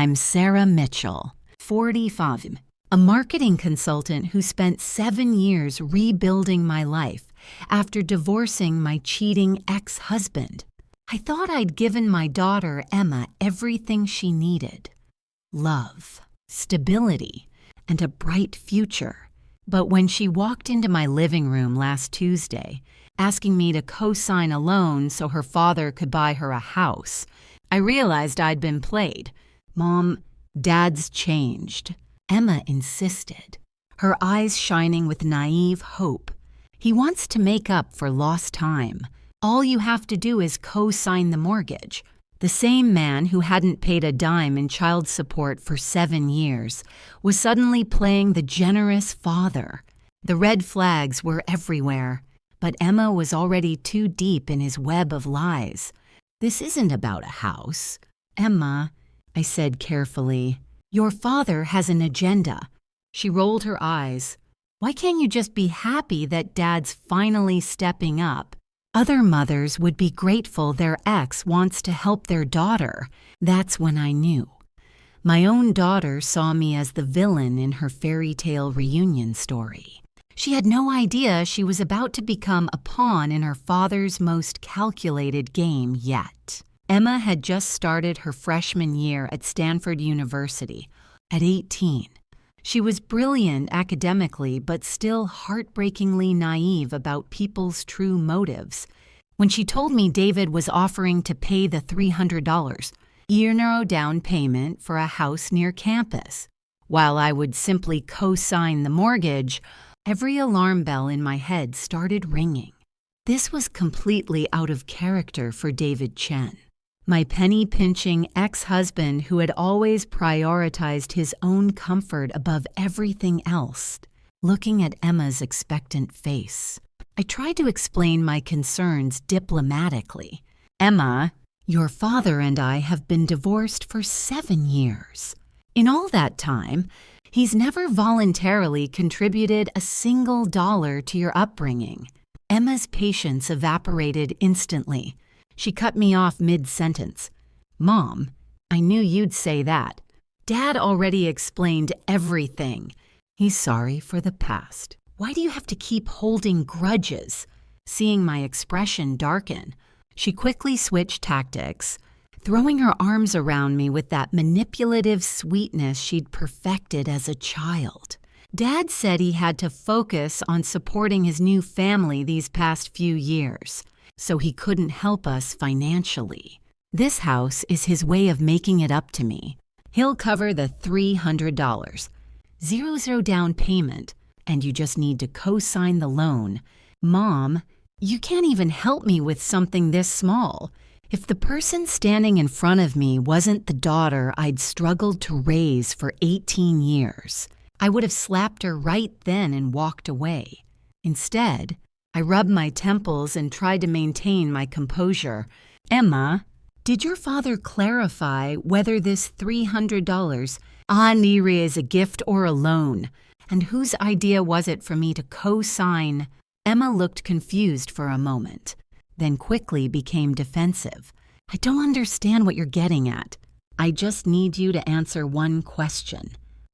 I'm Sarah Mitchell, 45, a marketing consultant who spent 7 years rebuilding my life after divorcing my cheating ex-husband. I thought I'd given my daughter Emma everything she needed: love, stability, and a bright future. But when she walked into my living room last Tuesday, asking me to co-sign a loan so her father could buy her a house, I realized I'd been played. Mom, Dad's changed. Emma insisted, her eyes shining with naive hope. He wants to make up for lost time. All you have to do is co-sign the mortgage. The same man who hadn't paid a dime in child support for 7 years was suddenly playing the generous father. The red flags were everywhere, but Emma was already too deep in his web of lies. This isn't about a house. Emma, I said carefully, your father has an agenda. She rolled her eyes. Why can't you just be happy that Dad's finally stepping up? Other mothers would be grateful their ex wants to help their daughter. That's when I knew. My own daughter saw me as the villain in her fairy tale reunion story. She had no idea she was about to become a pawn in her father's most calculated game yet. Emma had just started her freshman year at Stanford University, at 18. She was brilliant academically, but still heartbreakingly naive about people's true motives. When she told me David was offering to pay the $300 euro down payment for a house near campus, while I would simply co-sign the mortgage, every alarm bell in my head started ringing. This was completely out of character for David Chen. My penny-pinching ex-husband who had always prioritized his own comfort above everything else, looking at Emma's expectant face. I tried to explain my concerns diplomatically. Emma, your father and I have been divorced for 7 years. In all that time, he's never voluntarily contributed a single dollar to your upbringing. Emma's patience evaporated instantly. She cut me off mid-sentence. Mom, I knew you'd say that. Dad already explained everything. He's sorry for the past. Why do you have to keep holding grudges? Seeing my expression darken, she quickly switched tactics, throwing her arms around me with that manipulative sweetness she'd perfected as a child. Dad said he had to focus on supporting his new family these past few years, so he couldn't help us financially. This house is his way of making it up to me. He'll cover the $300, 0 down payment, and you just need to co-sign the loan. Mom, you can't even help me with something this small. If the person standing in front of me wasn't the daughter I'd struggled to raise for 18 years, I would have slapped her right then and walked away. Instead, I rubbed my temples and tried to maintain my composure. Emma, did your father clarify whether this $300 is a gift or a loan? And whose idea was it for me to co-sign? Emma looked confused for a moment, then quickly became defensive. I don't understand what you're getting at. I just need you to answer one question.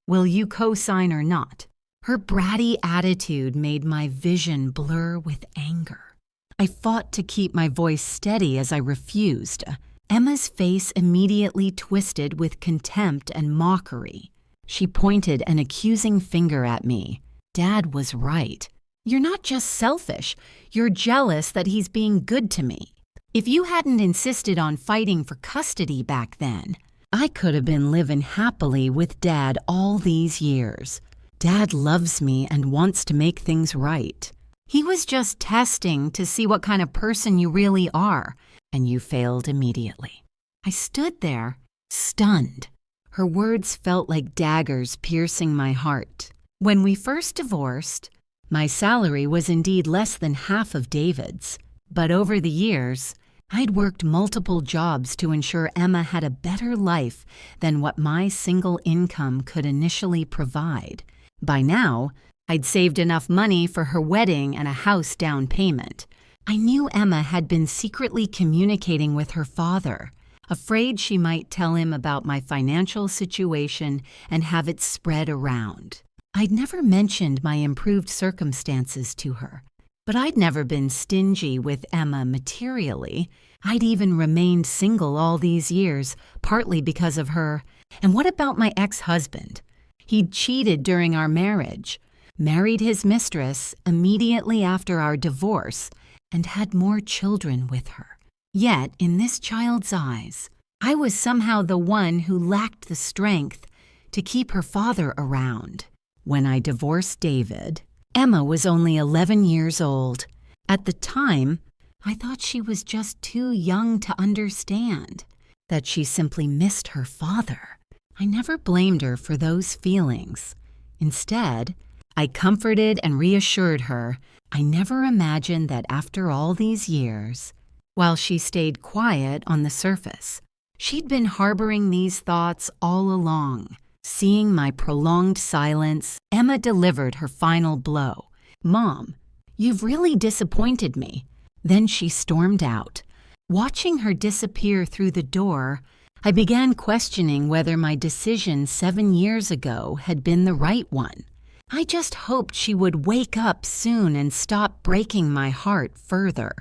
Will you co-sign or not? Her bratty attitude made my vision blur with anger. I fought to keep my voice steady as I refused. Emma's face immediately twisted with contempt and mockery. She pointed an accusing finger at me. Dad was right. You're not just selfish. You're jealous that he's being good to me. If you hadn't insisted on fighting for custody back then, I could have been living happily with Dad all these years. Dad loves me and wants to make things right. He was just testing to see what kind of person you really are, and you failed immediately. I stood there, stunned. Her words felt like daggers piercing my heart. When we first divorced, my salary was indeed less than half of David's, but over the years, I'd worked multiple jobs to ensure Emma had a better life than what my single income could initially provide. By now, I'd saved enough money for her wedding and a house down payment. I knew Emma had been secretly communicating with her father. afraid she might tell him about my financial situation and have it spread around. I'd never mentioned my improved circumstances to her, but I'd never been stingy with Emma materially. I'd even remained single all these years, partly because of her. And what about my ex-husband? He'd cheated during our marriage, married his mistress immediately after our divorce, and had more children with her. Yet, in this child's eyes, I was somehow the one who lacked the strength to keep her father around. When I divorced David, Emma was only 11 years old. At the time, I thought she was just too young to understand, that she simply missed her father. I never blamed her for those feelings. Instead, I comforted and reassured her I never imagined that after all these years, while she stayed quiet on the surface, she'd been harboring these thoughts all along. Seeing my prolonged silence, Emma delivered her final blow. "Mom, you've really disappointed me." Then she stormed out. Watching her disappear through the door, I began questioning whether my decision 7 years ago had been the right one. I just hoped she would wake up soon and stop breaking my heart further.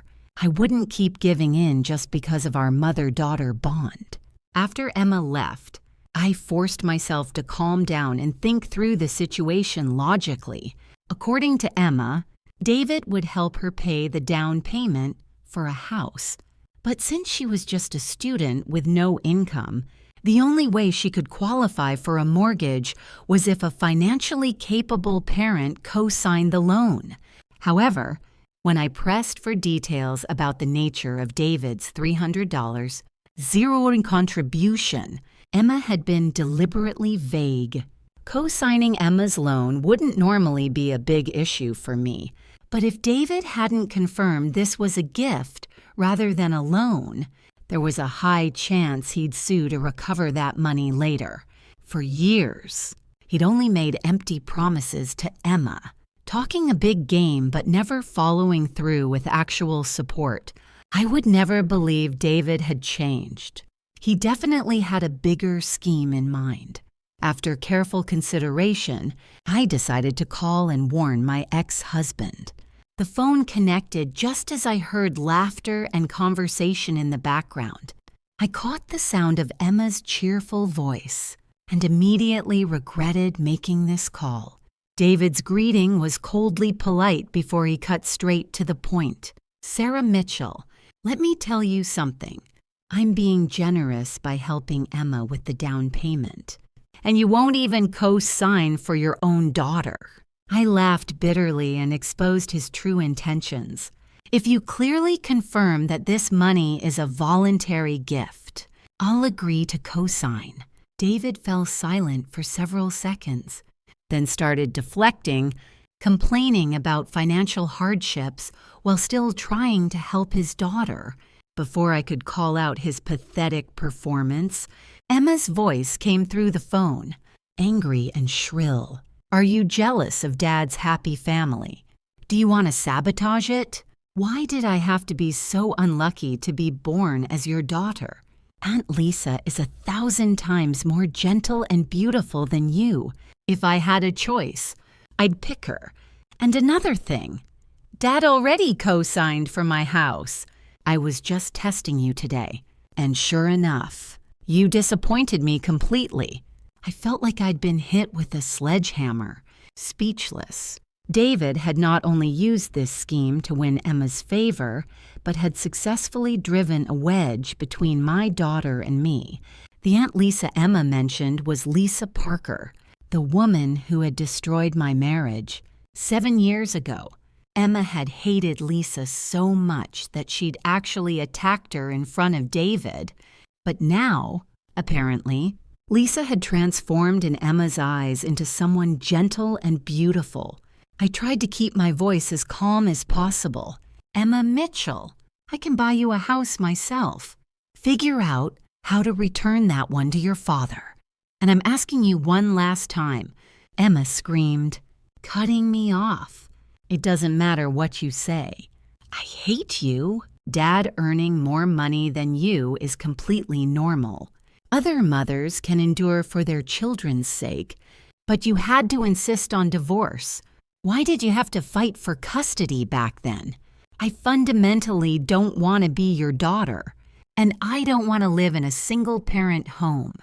I wouldn't keep giving in just because of our mother-daughter bond. After Emma left, I forced myself to calm down and think through the situation logically. According to Emma, David would help her pay the down payment for a house. But since she was just a student with no income, the only way she could qualify for a mortgage was if a financially capable parent co-signed the loan. However, when I pressed for details about the nature of David's $300, zero in contribution, Emma had been deliberately vague. Co-signing Emma's loan wouldn't normally be a big issue for me, but if David hadn't confirmed this was a gift rather than a loan, there was a high chance he'd sue to recover that money later. For years, he'd only made empty promises to Emma, talking a big game but never following through with actual support. I would never believe David had changed. He definitely had a bigger scheme in mind. After careful consideration, I decided to call and warn my ex-husband. The phone connected just as I heard laughter and conversation in the background. I caught the sound of Emma's cheerful voice and immediately regretted making this call. David's greeting was coldly polite before he cut straight to the point. "Sarah Mitchell, let me tell you something. I'm being generous by helping Emma with the down payment. And you won't even co-sign for your own daughter." I laughed bitterly and exposed his true intentions. "If you clearly confirm that this money is a voluntary gift, I'll agree to co-sign." David fell silent for several seconds, then started deflecting, complaining about financial hardships while still trying to help his daughter. Before I could call out his pathetic performance, Emma's voice came through the phone, angry and shrill. "Are you jealous of Dad's happy family? Do you want to sabotage it? Why did I have to be so unlucky to be born as your daughter? Aunt Lisa is 1,000 times more gentle and beautiful than you. If I had a choice, I'd pick her. And another thing, Dad already co-signed for my house. I was just testing you today. And sure enough, you disappointed me completely." I felt like I'd been hit with a sledgehammer, speechless. David had not only used this scheme to win Emma's favor, but had successfully driven a wedge between my daughter and me. The Aunt Lisa Emma mentioned was Lisa Parker, the woman who had destroyed my marriage. 7 years ago, Emma had hated Lisa so much that she'd actually attacked her in front of David. But now, apparently, Lisa had transformed in Emma's eyes into someone gentle and beautiful. I tried to keep my voice as calm as possible. "Emma Mitchell, I can buy you a house myself. Figure out how to return that one to your father. And I'm asking you one last time." Emma screamed, cutting me off. "It doesn't matter what you say. I hate you." Dad earning more money than you is completely normal. Other mothers can endure for their children's sake, but you had to insist on divorce. Why did you have to fight for custody back then? I fundamentally don't want to be your daughter, and I don't want to live in a single-parent home.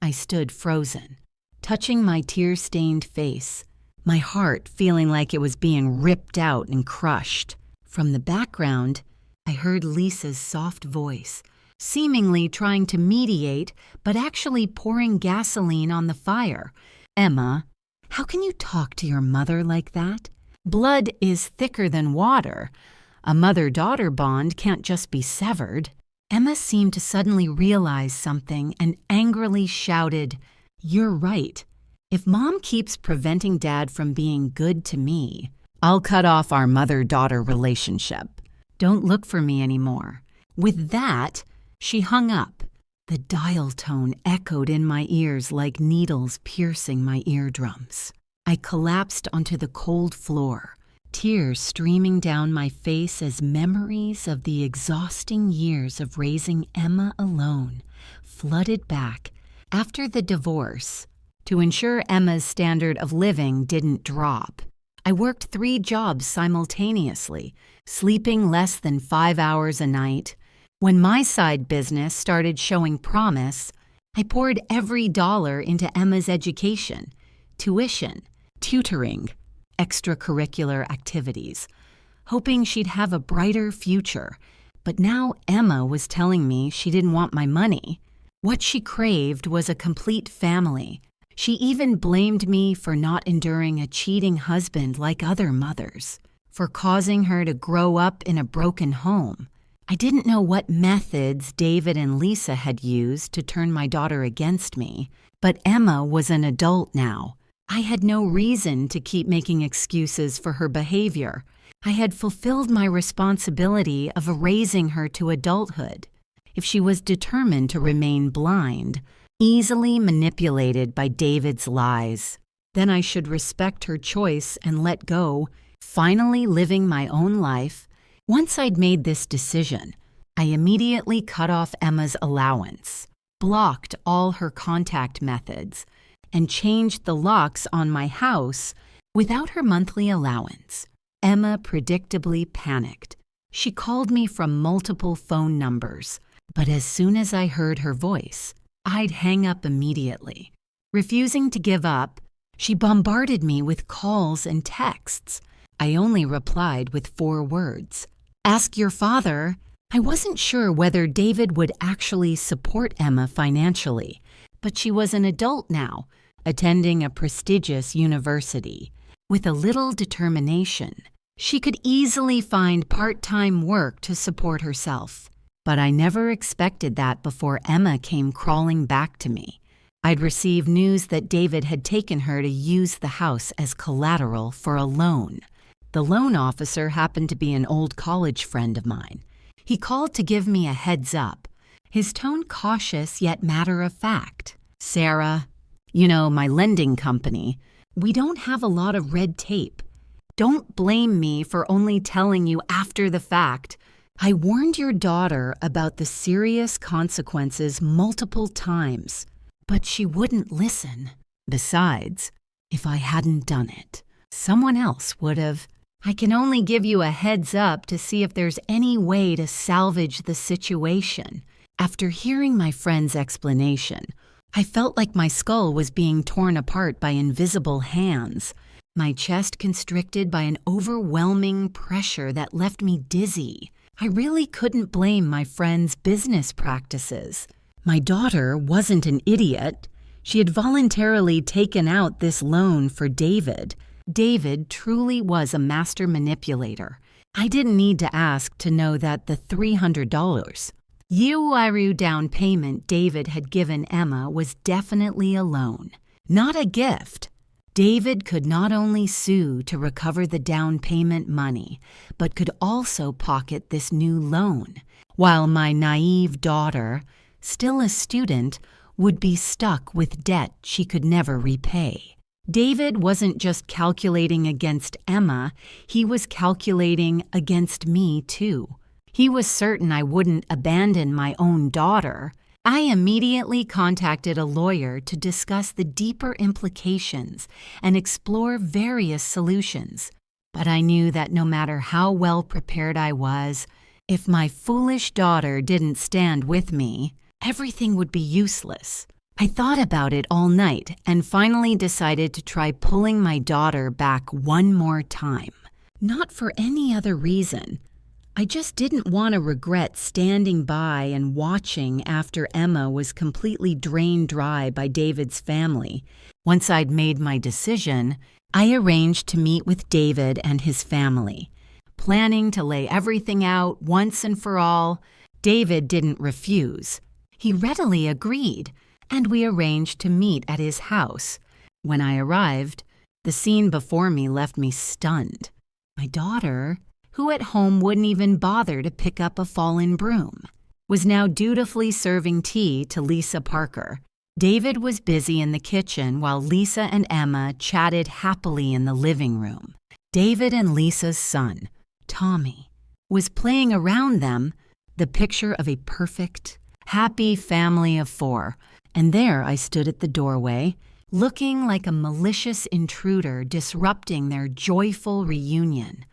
I stood frozen, touching my tear-stained face, my heart feeling like it was being ripped out and crushed. From the background, I heard Lisa's soft voice, seemingly trying to mediate, but actually pouring gasoline on the fire. "Emma, how can you talk to your mother like that? Blood is thicker than water. A mother-daughter bond can't just be severed." Emma seemed to suddenly realize something and angrily shouted, "You're right. If Mom keeps preventing Dad from being good to me, I'll cut off our mother-daughter relationship. Don't look for me anymore." With that, she hung up. The dial tone echoed in my ears like needles piercing my eardrums. I collapsed onto the cold floor, tears streaming down my face as memories of the exhausting years of raising Emma alone flooded back after the divorce. To ensure Emma's standard of living didn't drop, I worked 3 jobs simultaneously, sleeping less than 5 hours a night. When my side business started showing promise, I poured every dollar into Emma's education, tuition, tutoring, extracurricular activities, hoping she'd have a brighter future. But now Emma was telling me she didn't want my money. What she craved was a complete family. She even blamed me for not enduring a cheating husband like other mothers, for causing her to grow up in a broken home. I didn't know what methods David and Lisa had used to turn my daughter against me, but Emma was an adult now. I had no reason to keep making excuses for her behavior. I had fulfilled my responsibility of raising her to adulthood. If she was determined to remain blind, easily manipulated by David's lies, then I should respect her choice and let go, finally living my own life. Once I'd made this decision, I immediately cut off Emma's allowance, blocked all her contact methods, and changed the locks on my house without her monthly allowance. Emma predictably panicked. She called me from multiple phone numbers, but as soon as I heard her voice, I'd hang up immediately. Refusing to give up, she bombarded me with calls and texts. I only replied with 4 words. "Ask your father." I wasn't sure whether David would actually support Emma financially, but she was an adult now, attending a prestigious university. With a little determination, she could easily find part-time work to support herself. But I never expected that before Emma came crawling back to me. I'd received news that David had taken her to use the house as collateral for a loan. The loan officer happened to be an old college friend of mine. He called to give me a heads up, his tone cautious yet matter-of-fact. "Sarah, my lending company, we don't have a lot of red tape. Don't blame me for only telling you after the fact. I warned your daughter about the serious consequences multiple times, but she wouldn't listen. Besides, if I hadn't done it, someone else would have. I can only give you a heads up to see if there's any way to salvage the situation." After hearing my friend's explanation, I felt like my skull was being torn apart by invisible hands, my chest constricted by an overwhelming pressure that left me dizzy. I really couldn't blame my friend's business practices. My daughter wasn't an idiot. She had voluntarily taken out this loan for David. David truly was a master manipulator. I didn't need to ask to know that the $300 UIRU down payment David had given Emma was definitely a loan, not a gift. David could not only sue to recover the down payment money, but could also pocket this new loan, while my naive daughter, still a student, would be stuck with debt she could never repay. David wasn't just calculating against Emma, he was calculating against me too. He was certain I wouldn't abandon my own daughter. I immediately contacted a lawyer to discuss the deeper implications and explore various solutions. But I knew that no matter how well prepared I was, if my foolish daughter didn't stand with me, everything would be useless. I thought about it all night and finally decided to try pulling my daughter back one more time. Not for any other reason. I just didn't want to regret standing by and watching after Emma was completely drained dry by David's family. Once I'd made my decision, I arranged to meet with David and his family. Planning to lay everything out once and for all, David didn't refuse. He readily agreed, and we arranged to meet at his house. When I arrived, the scene before me left me stunned. My daughter, who at home wouldn't even bother to pick up a fallen broom, was now dutifully serving tea to Lisa Parker. David was busy in the kitchen while Lisa and Emma chatted happily in the living room. David and Lisa's son, Tommy, was playing around them, the picture of a perfect, happy family of four, and there I stood at the doorway, looking like a malicious intruder disrupting their joyful reunion.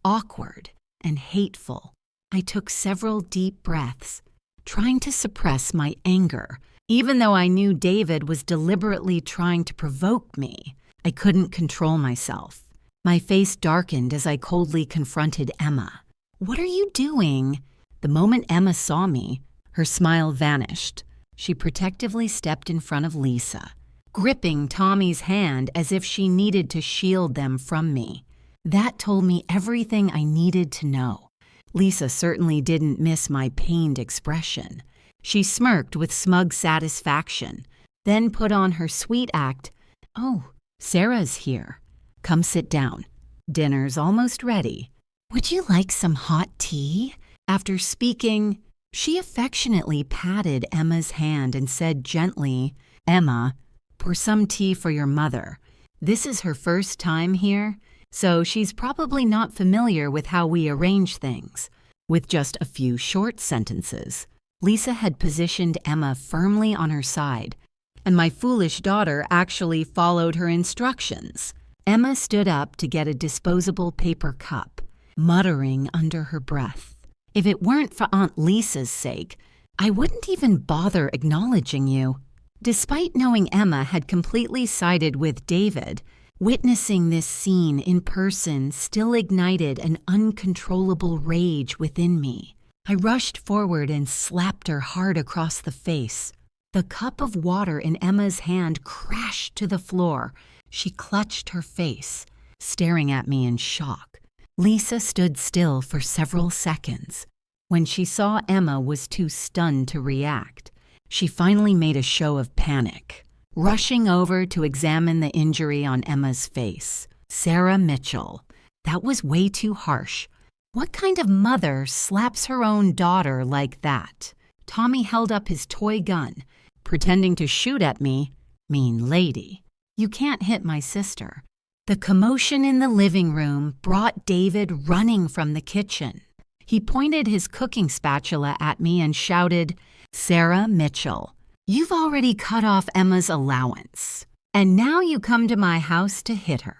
Awkward and hateful, I took several deep breaths, trying to suppress my anger. Even though I knew David was deliberately trying to provoke me, I couldn't control myself. My face darkened as I coldly confronted Emma. "What are you doing?" The moment Emma saw me, her smile vanished. She protectively stepped in front of Lisa, gripping Tommy's hand as if she needed to shield them from me. That told me everything I needed to know. Lisa certainly didn't miss my pained expression. She smirked with smug satisfaction, then put on her sweet act. "Oh, Sarah's here. Come sit down. Dinner's almost ready. Would you like some hot tea?" After speaking, she affectionately patted Emma's hand and said gently, "Emma, pour some tea for your mother. This is her first time here, so she's probably not familiar with how we arrange things." With just a few short sentences, Lisa had positioned Emma firmly on her side, and my foolish daughter actually followed her instructions. Emma stood up to get a disposable paper cup, muttering under her breath, "If it weren't for Aunt Lisa's sake, I wouldn't even bother acknowledging you." Despite knowing Emma had completely sided with David, witnessing this scene in person still ignited an uncontrollable rage within me. I rushed forward and slapped her hard across the face. The cup of water in Emma's hand crashed to the floor. She clutched her face, staring at me in shock. Lisa stood still for several seconds. When she saw Emma was too stunned to react, she finally made a show of panic, rushing over to examine the injury on Emma's face. Sarah Mitchell. That was way too harsh. What kind of mother slaps her own daughter like that? Tommy held up his toy gun, pretending to shoot at me. "Mean lady, you can't hit my sister." The commotion in the living room brought David running from the kitchen. He pointed his cooking spatula at me and shouted, "Sarah Mitchell, you've already cut off Emma's allowance, and now you come to my house to hit her.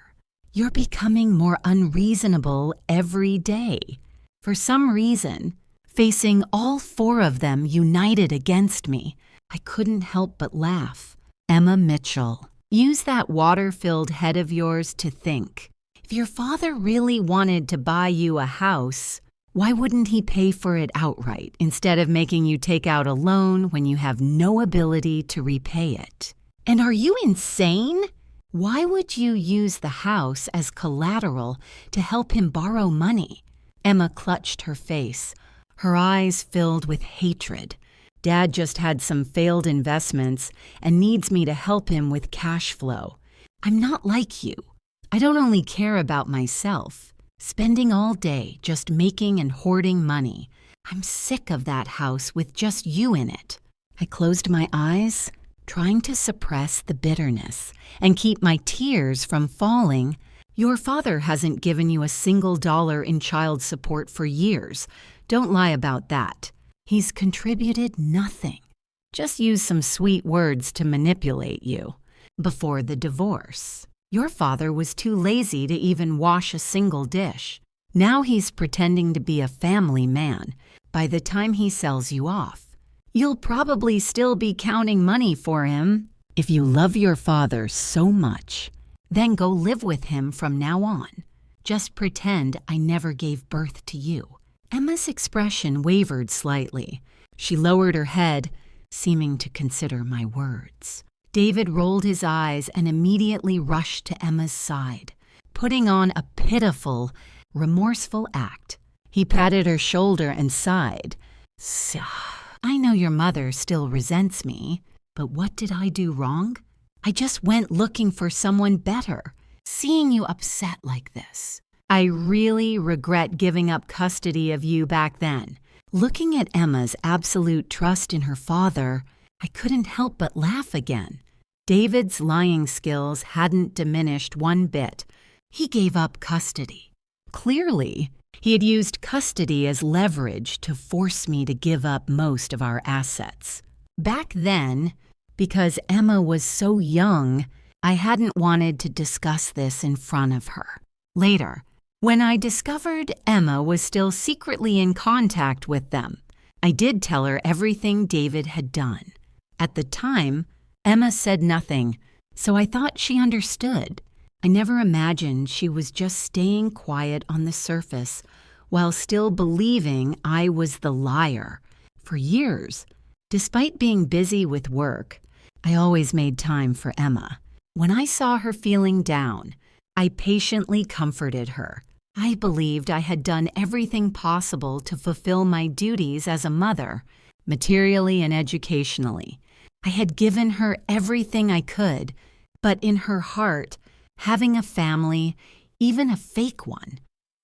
You're becoming more unreasonable every day." For some reason, facing all four of them united against me, I couldn't help but laugh. "Emma Mitchell, use that water-filled head of yours to think. If your father really wanted to buy you a house, why wouldn't he pay for it outright instead of making you take out a loan when you have no ability to repay it? And are you insane? Why would you use the house as collateral to help him borrow money?" Emma clutched her face, her eyes filled with hatred. "Dad just had some failed investments and needs me to help him with cash flow. I'm not like you. I don't only care about myself, spending all day just making and hoarding money. I'm sick of that house with just you in it." I closed my eyes, trying to suppress the bitterness and keep my tears from falling. "Your father hasn't given you a single dollar in child support for years. Don't lie about that. He's contributed nothing. Just used some sweet words to manipulate you. Before the divorce, your father was too lazy to even wash a single dish. Now he's pretending to be a family man by the time he sells you off. You'll probably still be counting money for him. If you love your father so much, then go live with him from now on. Just pretend I never gave birth to you." Emma's expression wavered slightly. She lowered her head, seeming to consider my words. David rolled his eyes and immediately rushed to Emma's side, putting on a pitiful, remorseful act. He patted her shoulder and sighed. "I know your mother still resents me, but what did I do wrong? I just went looking for someone better. Seeing you upset like this, I really regret giving up custody of you back then." Looking at Emma's absolute trust in her father, I couldn't help but laugh again. David's lying skills hadn't diminished one bit. He gave up custody. Clearly, he had used custody as leverage to force me to give up most of our assets. Back then, because Emma was so young, I hadn't wanted to discuss this in front of her. Later, when I discovered Emma was still secretly in contact with them, I did tell her everything David had done. At the time, Emma said nothing, so I thought she understood. I never imagined she was just staying quiet on the surface while still believing I was the liar. For years, despite being busy with work, I always made time for Emma. When I saw her feeling down, I patiently comforted her. I believed I had done everything possible to fulfill my duties as a mother, materially and educationally. I had given her everything I could, but in her heart, having a family, even a fake one,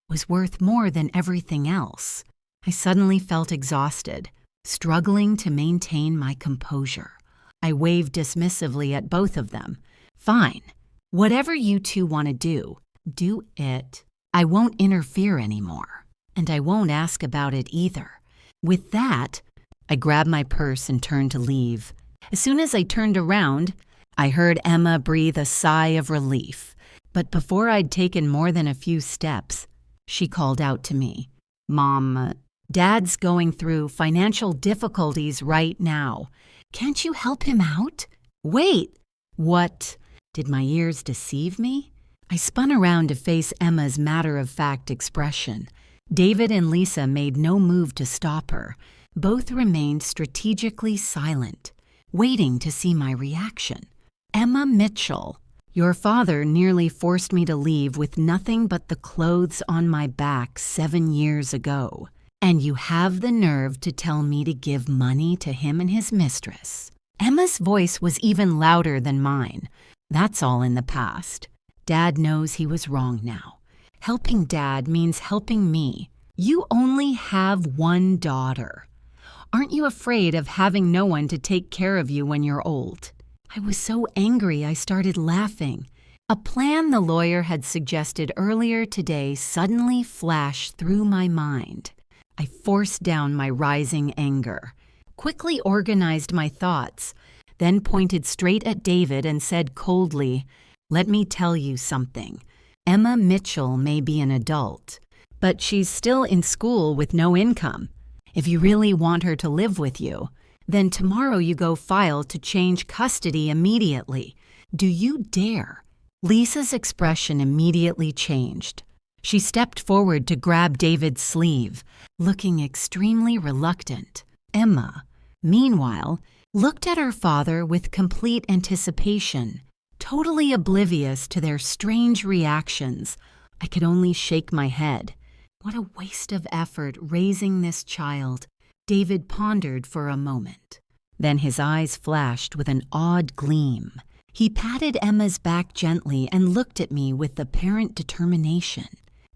was worth more than everything else. I suddenly felt exhausted, struggling to maintain my composure. I waved dismissively at both of them. "Fine. Whatever you two want to do it. I won't interfere anymore, and I won't ask about it either." With that, I grabbed my purse and turned to leave. As soon as I turned around, I heard Emma breathe a sigh of relief. But before I'd taken more than a few steps, she called out to me, "Mom, Dad's going through financial difficulties right now. Can't you help him out?" "Wait, what? Did my ears deceive me?" I spun around to face Emma's matter-of-fact expression. David and Lisa made no move to stop her. Both remained strategically silent, waiting to see my reaction. "Emma Mitchell, your father nearly forced me to leave with nothing but the clothes on my back 7 years ago. And you have the nerve to tell me to give money to him and his mistress." Emma's voice was even louder than mine. "That's all in the past. Dad knows he was wrong now. Helping Dad means helping me. You only have one daughter. Aren't you afraid of having no one to take care of you when you're old?" I was so angry I started laughing. A plan the lawyer had suggested earlier today suddenly flashed through my mind. I forced down my rising anger, quickly organized my thoughts, then pointed straight at David and said coldly, "Let me tell you something. Emma Mitchell may be an adult, but she's still in school with no income. If you really want her to live with you, then tomorrow you go file to change custody immediately. Do you dare?" Lisa's expression immediately changed. She stepped forward to grab David's sleeve, looking extremely reluctant. Emma, meanwhile, looked at her father with complete anticipation, totally oblivious to their strange reactions. I could only shake my head. What a waste of effort raising this child. David pondered for a moment. Then his eyes flashed with an odd gleam. He patted Emma's back gently and looked at me with apparent determination.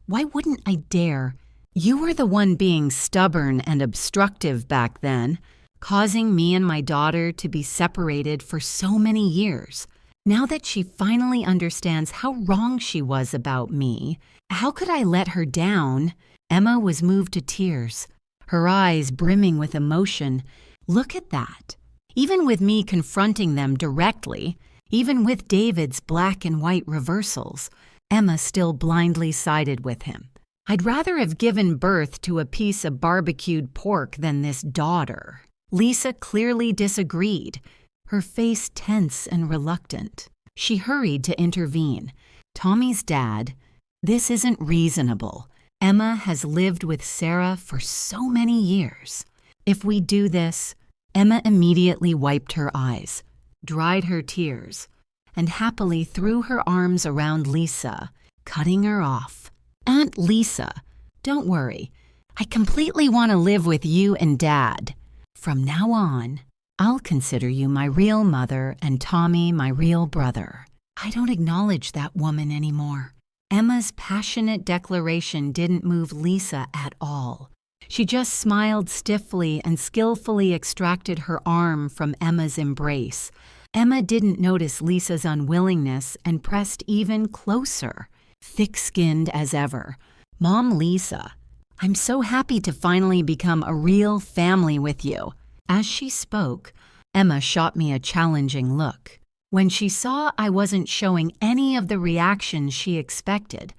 "Why wouldn't I dare? You were the one being stubborn and obstructive back then, causing me and my daughter to be separated for so many years. Now that she finally understands how wrong she was about me, how could I let her down?" Emma was moved to tears. her eyes brimming with emotion. Look at that. Even with me confronting them directly, even with David's black and white reversals, Emma still blindly sided with him. I'd rather have given birth to a piece of barbecued pork than this daughter. Lisa clearly disagreed, her face tense and reluctant. She hurried to intervene. Tommy's dad, this isn't reasonable. Emma has lived with Sarah for so many years. If we do this, Emma immediately wiped her eyes, dried her tears, and happily threw her arms around Lisa, cutting her off. Aunt Lisa, don't worry. I completely want to live with you and Dad. From now on, I'll consider you my real mother and Tommy my real brother. I don't acknowledge that woman anymore. Emma's passionate declaration didn't move Lisa at all. She just smiled stiffly and skillfully extracted her arm from Emma's embrace. Emma didn't notice Lisa's unwillingness and pressed even closer, thick-skinned as ever. Mom Lisa, I'm so happy to finally become a real family with you. As she spoke, Emma shot me a challenging look. When she saw I wasn't showing any of the reactions she expected,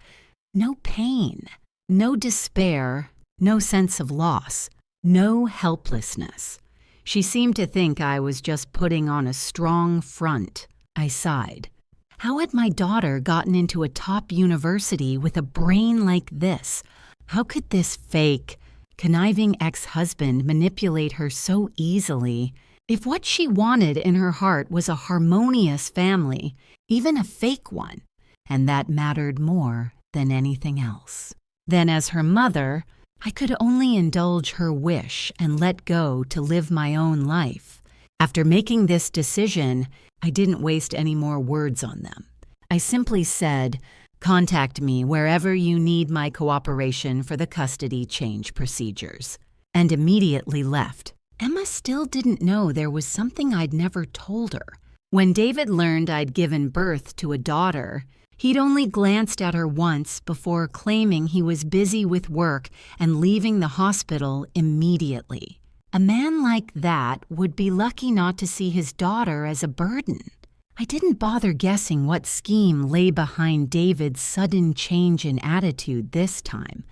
no pain, no despair, no sense of loss, no helplessness. She seemed to think I was just putting on a strong front. I sighed. How had my daughter gotten into a top university with a brain like this? How could this fake, conniving ex-husband manipulate her so easily? If what she wanted in her heart was a harmonious family, even a fake one, and that mattered more than anything else, then as her mother, I could only indulge her wish and let go to live my own life. After making this decision, I didn't waste any more words on them. I simply said, contact me wherever you need my cooperation for the custody change procedures, and immediately left. Emma still didn't know there was something I'd never told her. When David learned I'd given birth to a daughter, he'd only glanced at her once before claiming he was busy with work and leaving the hospital immediately. A man like that would be lucky not to see his daughter as a burden. I didn't bother guessing what scheme lay behind David's sudden change in attitude this time.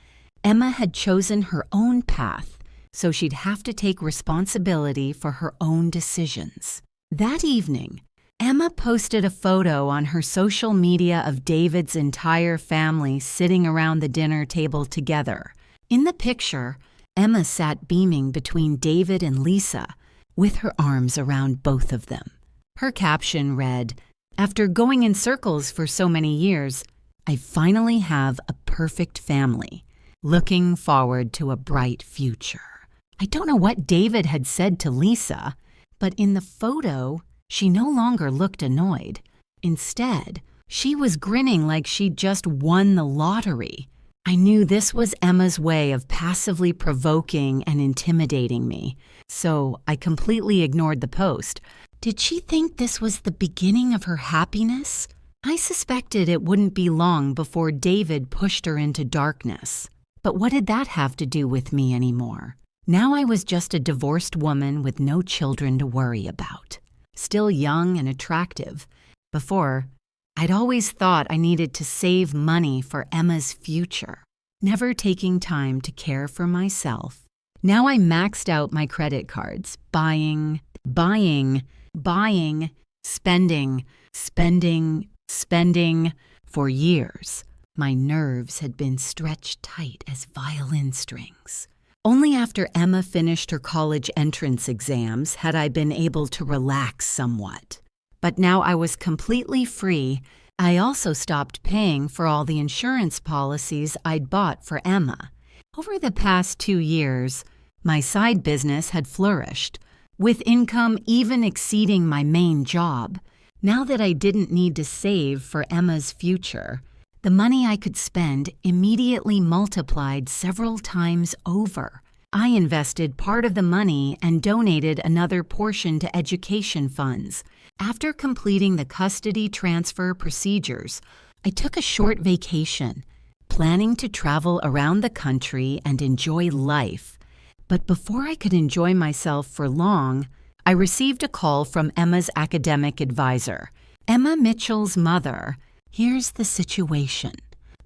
Emma had chosen her own path, so she'd have to take responsibility for her own decisions. That evening, Emma posted a photo on her social media of David's entire family sitting around the dinner table together. In the picture, Emma sat beaming between David and Lisa, with her arms around both of them. Her caption read, "After going in circles for so many years, I finally have a perfect family. Looking forward to a bright future." I don't know what David had said to Lisa, but in the photo, she no longer looked annoyed. Instead, she was grinning like she'd just won the lottery. I knew this was Emma's way of passively provoking and intimidating me, so I completely ignored the post. Did she think this was the beginning of her happiness? I suspected it wouldn't be long before David pushed her into darkness. But what did that have to do with me anymore? Now I was just a divorced woman with no children to worry about. Still young and attractive. Before, I'd always thought I needed to save money for Emma's future, never taking time to care for myself. Now I maxed out my credit cards, buying, spending. For years, my nerves had been stretched tight as violin strings. Only after Emma finished her college entrance exams had I been able to relax somewhat. But now I was completely free. I also stopped paying for all the insurance policies I'd bought for Emma. Over the past 2 years, my side business had flourished, with income even exceeding my main job. Now that I didn't need to save for Emma's future, the money I could spend immediately multiplied several times over. I invested part of the money and donated another portion to education funds. After completing the custody transfer procedures, I took a short vacation, planning to travel around the country and enjoy life. But before I could enjoy myself for long, I received a call from Emma's academic advisor, Emma Mitchell's mother. Here's the situation.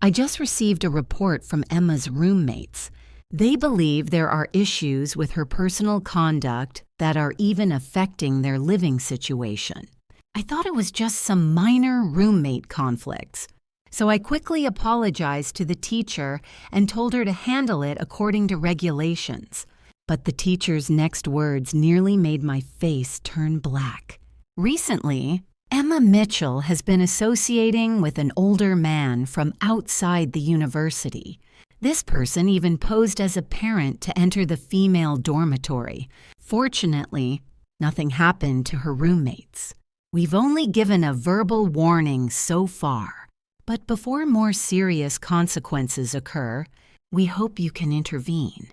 I just received a report from Emma's roommates. They believe there are issues with her personal conduct that are even affecting their living situation. I thought it was just some minor roommate conflicts. So I quickly apologized to the teacher and told her to handle it according to regulations. But the teacher's next words nearly made my face turn black. Recently, Emma Mitchell has been associating with an older man from outside the university. This person even posed as a parent to enter the female dormitory. Fortunately, nothing happened to her roommates. We've only given a verbal warning so far. But before more serious consequences occur, we hope you can intervene.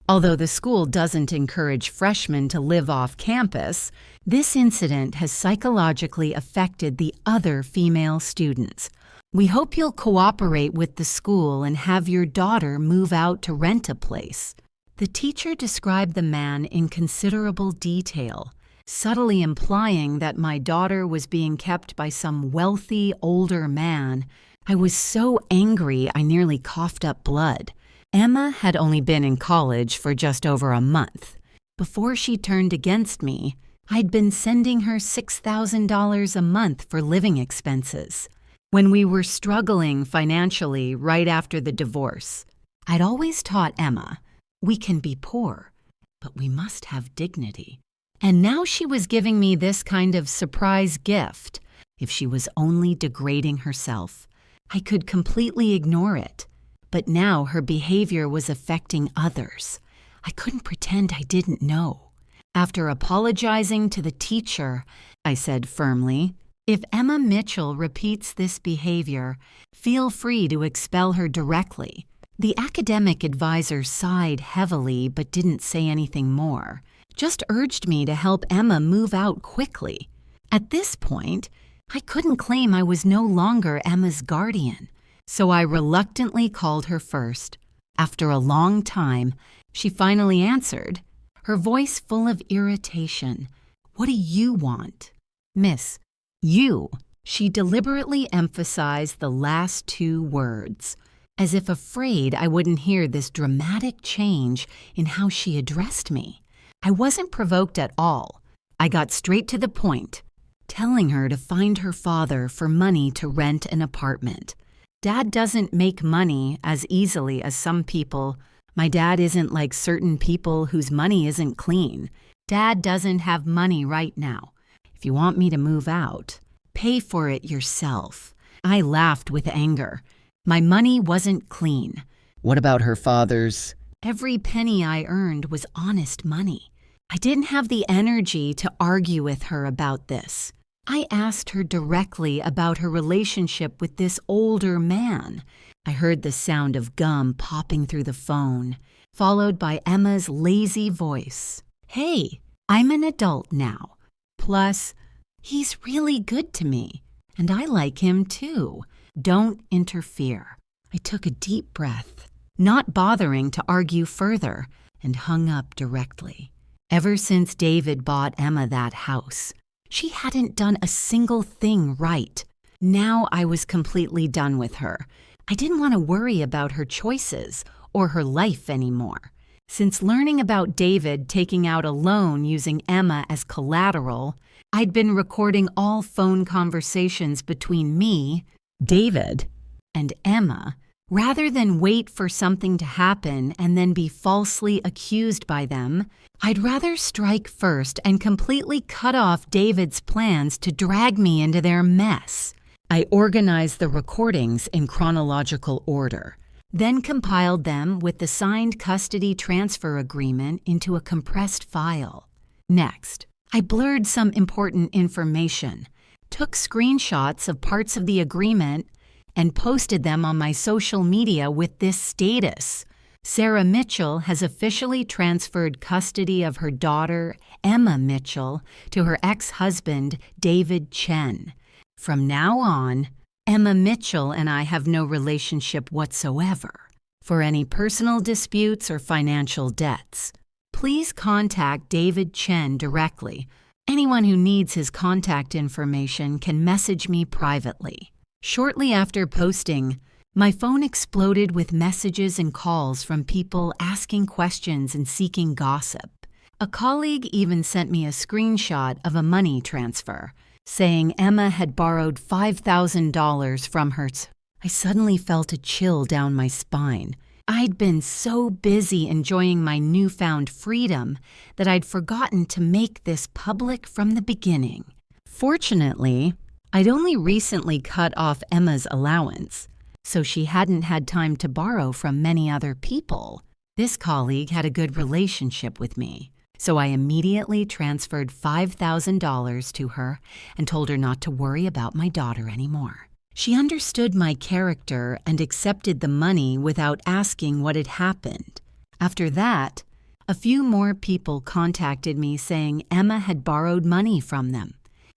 Although the school doesn't encourage freshmen to live off campus, this incident has psychologically affected the other female students. We hope you'll cooperate with the school and have your daughter move out to rent a place. The teacher described the man in considerable detail, subtly implying that my daughter was being kept by some wealthy older man. I was so angry I nearly coughed up blood. Emma had only been in college for just over a month. Before she turned against me, I'd been sending her $6,000 a month for living expenses. When we were struggling financially right after the divorce, I'd always taught Emma, we can be poor, but we must have dignity. And now she was giving me this kind of surprise gift. If she was only degrading herself, I could completely ignore it. But now her behavior was affecting others. I couldn't pretend I didn't know. After apologizing to the teacher, I said firmly, if Emma Mitchell repeats this behavior, feel free to expel her directly. The academic advisor sighed heavily but didn't say anything more, just urged me to help Emma move out quickly. At this point, I couldn't claim I was no longer Emma's guardian. So I reluctantly called her first. After a long time, she finally answered, her voice full of irritation. What do you want? Miss, you. She deliberately emphasized the last two words, as if afraid I wouldn't hear this dramatic change in how she addressed me. I wasn't provoked at all. I got straight to the point, telling her to find her father for money to rent an apartment. Dad doesn't make money as easily as some people. My dad isn't like certain people whose money isn't clean. Dad doesn't have money right now. If you want me to move out, pay for it yourself. I laughed with anger. My money wasn't clean. What about her father's? Every penny I earned was honest money. I didn't have the energy to argue with her about this. I asked her directly about her relationship with this older man. I heard the sound of gum popping through the phone, followed by Emma's lazy voice. Hey, I'm an adult now. Plus, he's really good to me, and I like him too. Don't interfere. I took a deep breath, not bothering to argue further, and hung up directly. Ever since David bought Emma that house, she hadn't done a single thing right. Now I was completely done with her. I didn't want to worry about her choices or her life anymore. Since learning about David taking out a loan using Emma as collateral, I'd been recording all phone conversations between me, David, and Emma, rather than wait for something to happen and then be falsely accused by them. I'd rather strike first and completely cut off David's plans to drag me into their mess. I organized the recordings in chronological order, then compiled them with the signed custody transfer agreement into a compressed file. Next, I blurred some important information, took screenshots of parts of the agreement, and posted them on my social media with this status. Sarah Mitchell has officially transferred custody of her daughter, Emma Mitchell, to her ex-husband, David Chen. From now on, Emma Mitchell and I have no relationship whatsoever. For any personal disputes or financial debts, Please contact David Chen directly. Anyone who needs his contact information can message me privately. Shortly after posting, my phone exploded with messages and calls from people asking questions and seeking gossip. A colleague even sent me a screenshot of a money transfer, saying Emma had borrowed $5,000 from her. I suddenly felt a chill down my spine. I'd been so busy enjoying my newfound freedom that I'd forgotten to make this public from the beginning. Fortunately, I'd only recently cut off Emma's allowance, so she hadn't had time to borrow from many other people. This colleague had a good relationship with me, so I immediately transferred $5,000 to her and told her not to worry about my daughter anymore. She understood my character and accepted the money without asking what had happened. After that, a few more people contacted me saying Emma had borrowed money from them.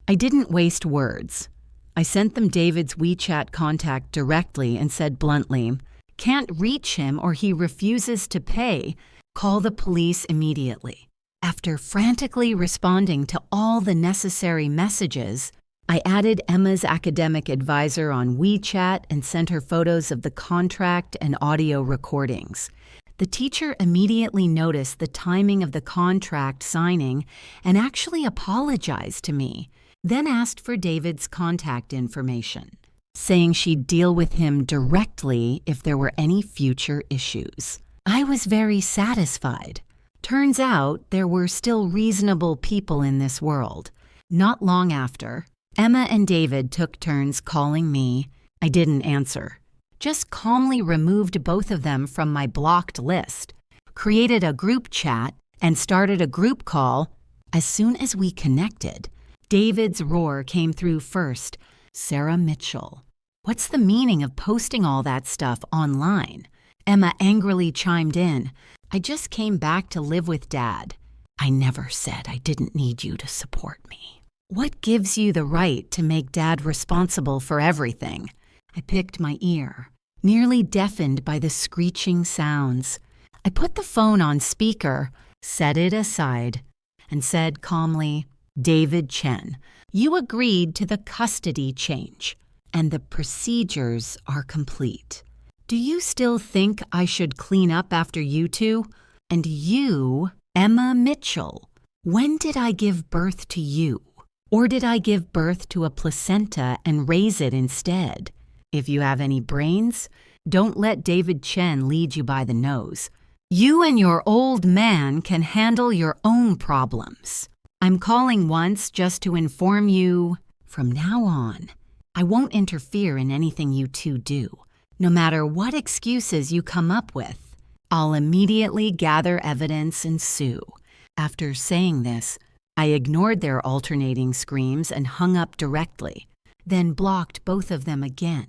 I didn't waste words. I sent them David's WeChat contact directly and said bluntly, "Can't reach him or he refuses to pay. Call the police immediately." After frantically responding to all the necessary messages, I added Emma's academic advisor on WeChat and sent her photos of the contract and audio recordings. The teacher immediately noticed the timing of the contract signing and actually apologized to me, then asked for David's contact information, saying she'd deal with him directly if there were any future issues. I was very satisfied. Turns out there were still reasonable people in this world. Not long after, Emma and David took turns calling me. I didn't answer. Just calmly removed both of them from my blocked list, created a group chat, and started a group call. As soon as we connected, David's roar came through first. "Sarah Mitchell, what's the meaning of posting all that stuff online?" Emma angrily chimed in. "I just came back to live with Dad. I never said I didn't need you to support me." "What gives you the right to make Dad responsible for everything?" I picked my ear, nearly deafened by the screeching sounds. I put the phone on speaker, set it aside, and said calmly, "David Chen, you agreed to the custody change, and the procedures are complete. Do you still think I should clean up after you two? And you, Emma Mitchell, when did I give birth to you? Or did I give birth to a placenta and raise it instead? If you have any brains, don't let David Chen lead you by the nose. You and your old man can handle your own problems. I'm calling once just to inform you, from now on, I won't interfere in anything you two do. No matter what excuses you come up with, I'll immediately gather evidence and sue." After saying this, I ignored their alternating screams and hung up directly, then blocked both of them again.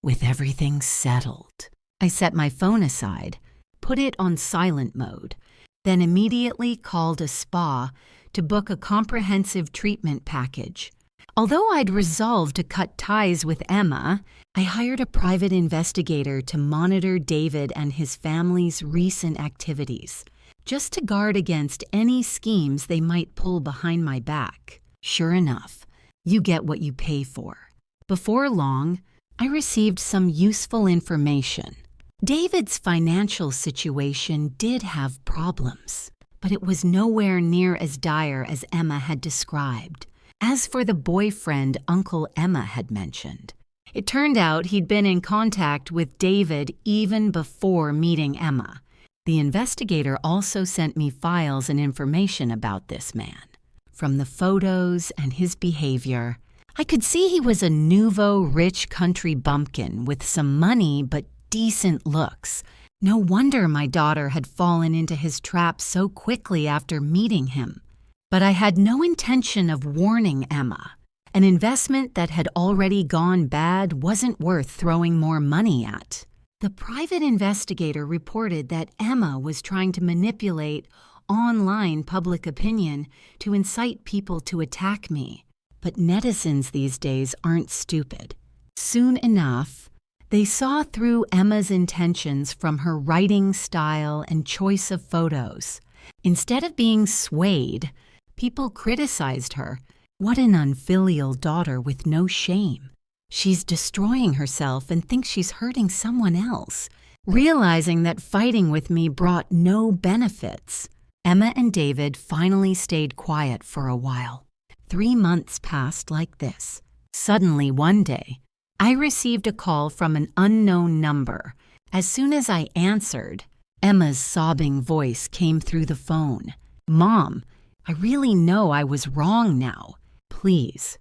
With everything settled, I set my phone aside, put it on silent mode, then immediately called a spa to book a comprehensive treatment package. Although I'd resolved to cut ties with Emma, I hired a private investigator to monitor David and his family's recent activities, just to guard against any schemes they might pull behind my back. Sure enough, you get what you pay for. Before long, I received some useful information. David's financial situation did have problems, but it was nowhere near as dire as Emma had described. As for the boyfriend Uncle Emma had mentioned, it turned out he'd been in contact with David even before meeting Emma. The investigator also sent me files and information about this man. From the photos and his behavior, I could see he was a nouveau rich country bumpkin with some money but decent looks. No wonder my daughter had fallen into his trap so quickly after meeting him. But I had no intention of warning Emma. An investment that had already gone bad wasn't worth throwing more money at. The private investigator reported that Emma was trying to manipulate online public opinion to incite people to attack me. But netizens these days aren't stupid. Soon enough, they saw through Emma's intentions from her writing style and choice of photos. Instead of being swayed, people criticized her. What an unfilial daughter with no shame. She's destroying herself and thinks she's hurting someone else, realizing that fighting with me brought no benefits. Emma and David finally stayed quiet for a while. 3 months passed like this. Suddenly, one day, I received a call from an unknown number. As soon as I answered, Emma's sobbing voice came through the phone. "Mom, I really know I was wrong now. Please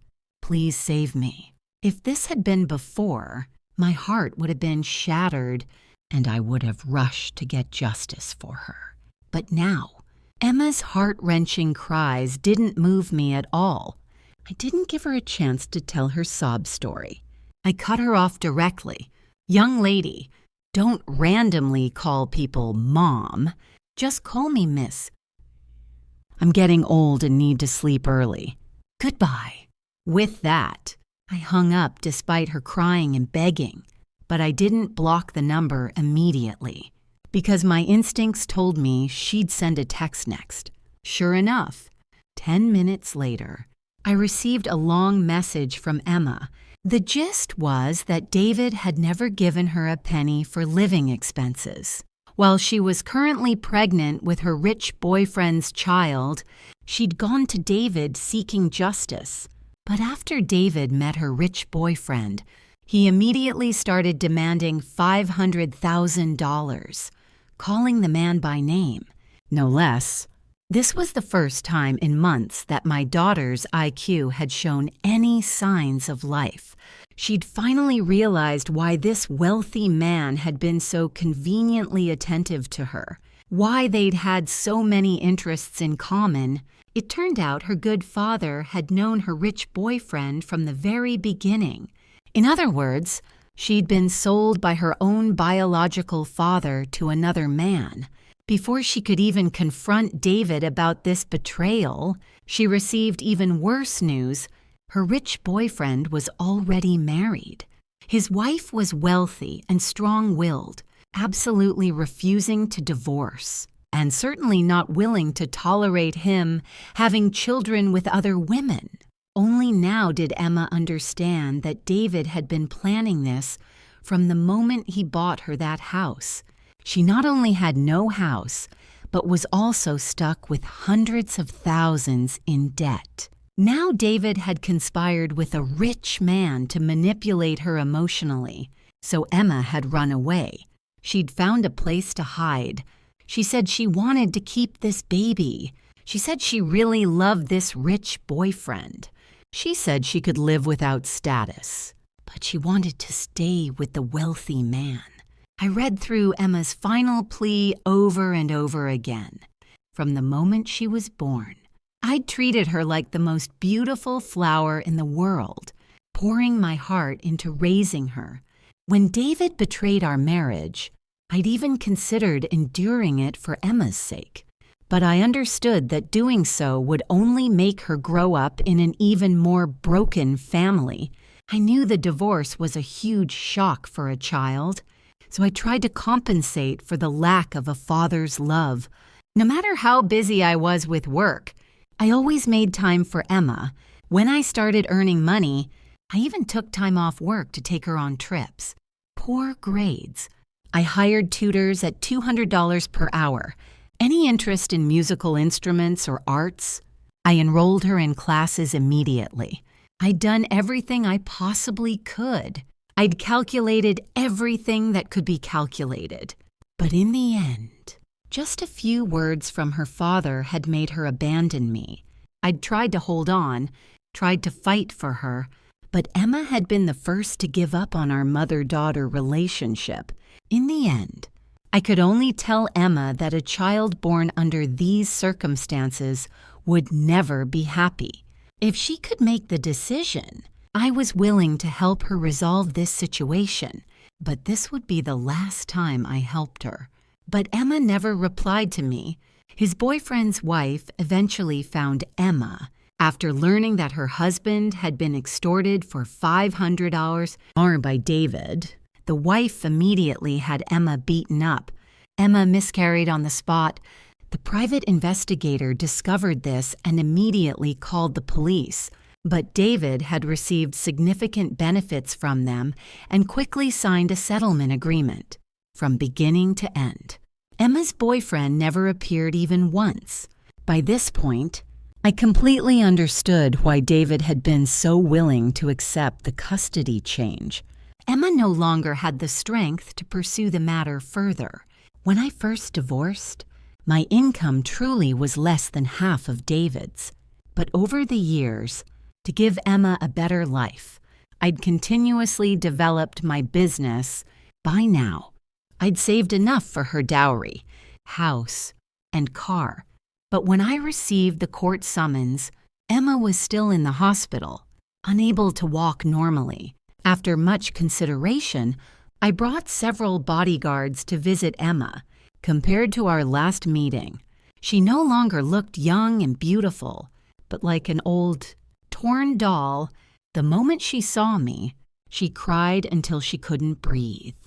save me." If this had been before, my heart would have been shattered and I would have rushed to get justice for her. But now, Emma's heart-wrenching cries didn't move me at all. I didn't give her a chance to tell her sob story. I cut her off directly. "Young lady, don't randomly call people Mom. Just call me Miss. I'm getting old and need to sleep early. Goodbye." With that, I hung up despite her crying and begging, but I didn't block the number immediately because my instincts told me she'd send a text next. Sure enough, 10 minutes later, I received a long message from Emma. The gist was that David had never given her a penny for living expenses. While she was currently pregnant with her rich boyfriend's child, she'd gone to David seeking justice. But after David met her rich boyfriend, he immediately started demanding $500,000, calling the man by name, no less. This was the first time in months that my daughter's IQ had shown any signs of life. She'd finally realized why this wealthy man had been so conveniently attentive to her, why they'd had so many interests in common. It turned out her good father had known her rich boyfriend from the very beginning. In other words, she'd been sold by her own biological father to another man. Before she could even confront David about this betrayal, she received even worse news. Her rich boyfriend was already married. His wife was wealthy and strong-willed, absolutely refusing to divorce, and certainly not willing to tolerate him having children with other women. Only now did Emma understand that David had been planning this from the moment he bought her that house. She not only had no house, but was also stuck with hundreds of thousands in debt. Now David had conspired with a rich man to manipulate her emotionally, so Emma had run away. She'd found a place to hide. She said she wanted to keep this baby. She said she really loved this rich boyfriend. She said she could live without status, but she wanted to stay with the wealthy man. I read through Emma's final plea over and over again. From the moment she was born, I'd treated her like the most beautiful flower in the world, pouring my heart into raising her. When David betrayed our marriage, I'd even considered enduring it for Emma's sake. But I understood that doing so would only make her grow up in an even more broken family. I knew the divorce was a huge shock for a child, so I tried to compensate for the lack of a father's love. No matter how busy I was with work, I always made time for Emma. When I started earning money, I even took time off work to take her on trips. Poor grades. I hired tutors at $200 per hour. Any interest in musical instruments or arts? I enrolled her in classes immediately. I'd done everything I possibly could. I'd calculated everything that could be calculated. But in the end, just a few words from her father had made her abandon me. I'd tried to hold on, tried to fight for her, but Emma had been the first to give up on our mother-daughter relationship. In the end, I could only tell Emma that a child born under these circumstances would never be happy. If she could make the decision, I was willing to help her resolve this situation, but this would be the last time I helped her. But Emma never replied to me. His boyfriend's wife eventually found Emma after learning that her husband had been extorted for $500 more by David. The wife immediately had Emma beaten up. Emma miscarried on the spot. The private investigator discovered this and immediately called the police, but David had received significant benefits from them and quickly signed a settlement agreement. From beginning to end, Emma's boyfriend never appeared even once. By this point, I completely understood why David had been so willing to accept the custody change. Emma no longer had the strength to pursue the matter further. When I first divorced, my income truly was less than half of David's. But over the years, to give Emma a better life, I'd continuously developed my business. By now, I'd saved enough for her dowry, house, and car. But when I received the court summons, Emma was still in the hospital, unable to walk normally. After much consideration, I brought several bodyguards to visit Emma. Compared to our last meeting, she no longer looked young and beautiful, but like an old, torn doll. The moment she saw me, she cried until she couldn't breathe.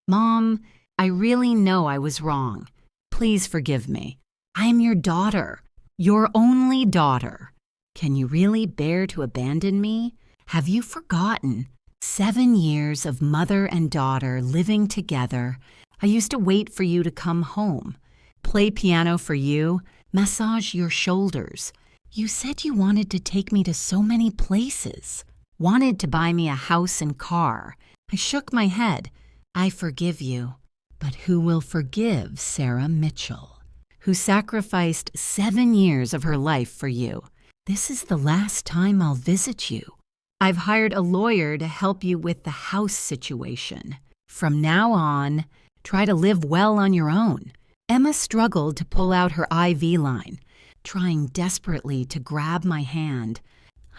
"Mom, I really know I was wrong. Please forgive me. I am your daughter, your only daughter. Can you really bear to abandon me? Have you forgotten? 7 years of mother and daughter living together. I used to wait for you to come home, play piano for you, massage your shoulders. You said you wanted to take me to so many places, wanted to buy me a house and car." I shook my head. "I forgive you. But who will forgive Sarah Mitchell, who sacrificed 7 years of her life for you? This is the last time I'll visit you. I've hired a lawyer to help you with the house situation. From now on, try to live well on your own." Emma struggled to pull out her IV line, trying desperately to grab my hand.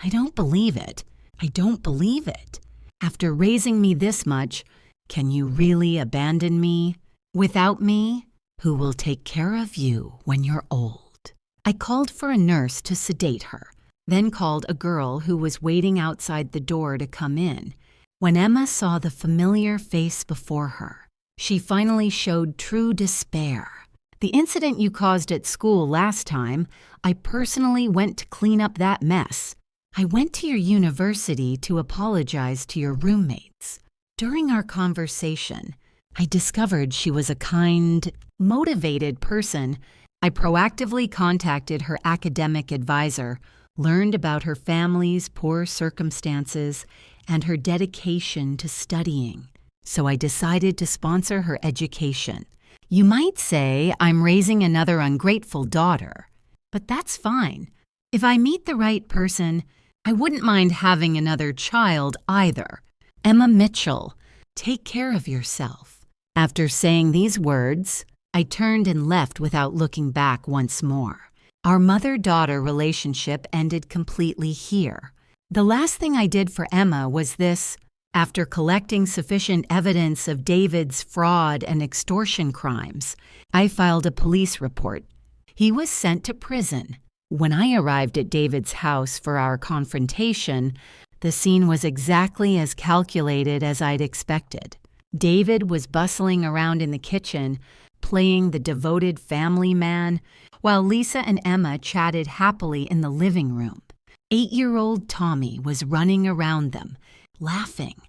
"I don't believe it. I don't believe it. After raising me this much, can you really abandon me? Without me, who will take care of you when you're old?" I called for a nurse to sedate her, then called a girl who was waiting outside the door to come in. When Emma saw the familiar face before her, she finally showed true despair. "The incident you caused at school last time, I personally went to clean up that mess. I went to your university to apologize to your roommates. During our conversation, I discovered she was a kind, motivated person. I proactively contacted her academic advisor, learned about her family's poor circumstances and her dedication to studying. So I decided to sponsor her education. You might say I'm raising another ungrateful daughter, but that's fine. If I meet the right person, I wouldn't mind having another child either. Emma Mitchell, take care of yourself." After saying these words, I turned and left without looking back once more. Our mother-daughter relationship ended completely here. The last thing I did for Emma was this. After collecting sufficient evidence of David's fraud and extortion crimes, I filed a police report. He was sent to prison. When I arrived at David's house for our confrontation, the scene was exactly as calculated as I'd expected. David was bustling around in the kitchen, playing the devoted family man, while Lisa and Emma chatted happily in the living room. 8-year-old Tommy was running around them, laughing,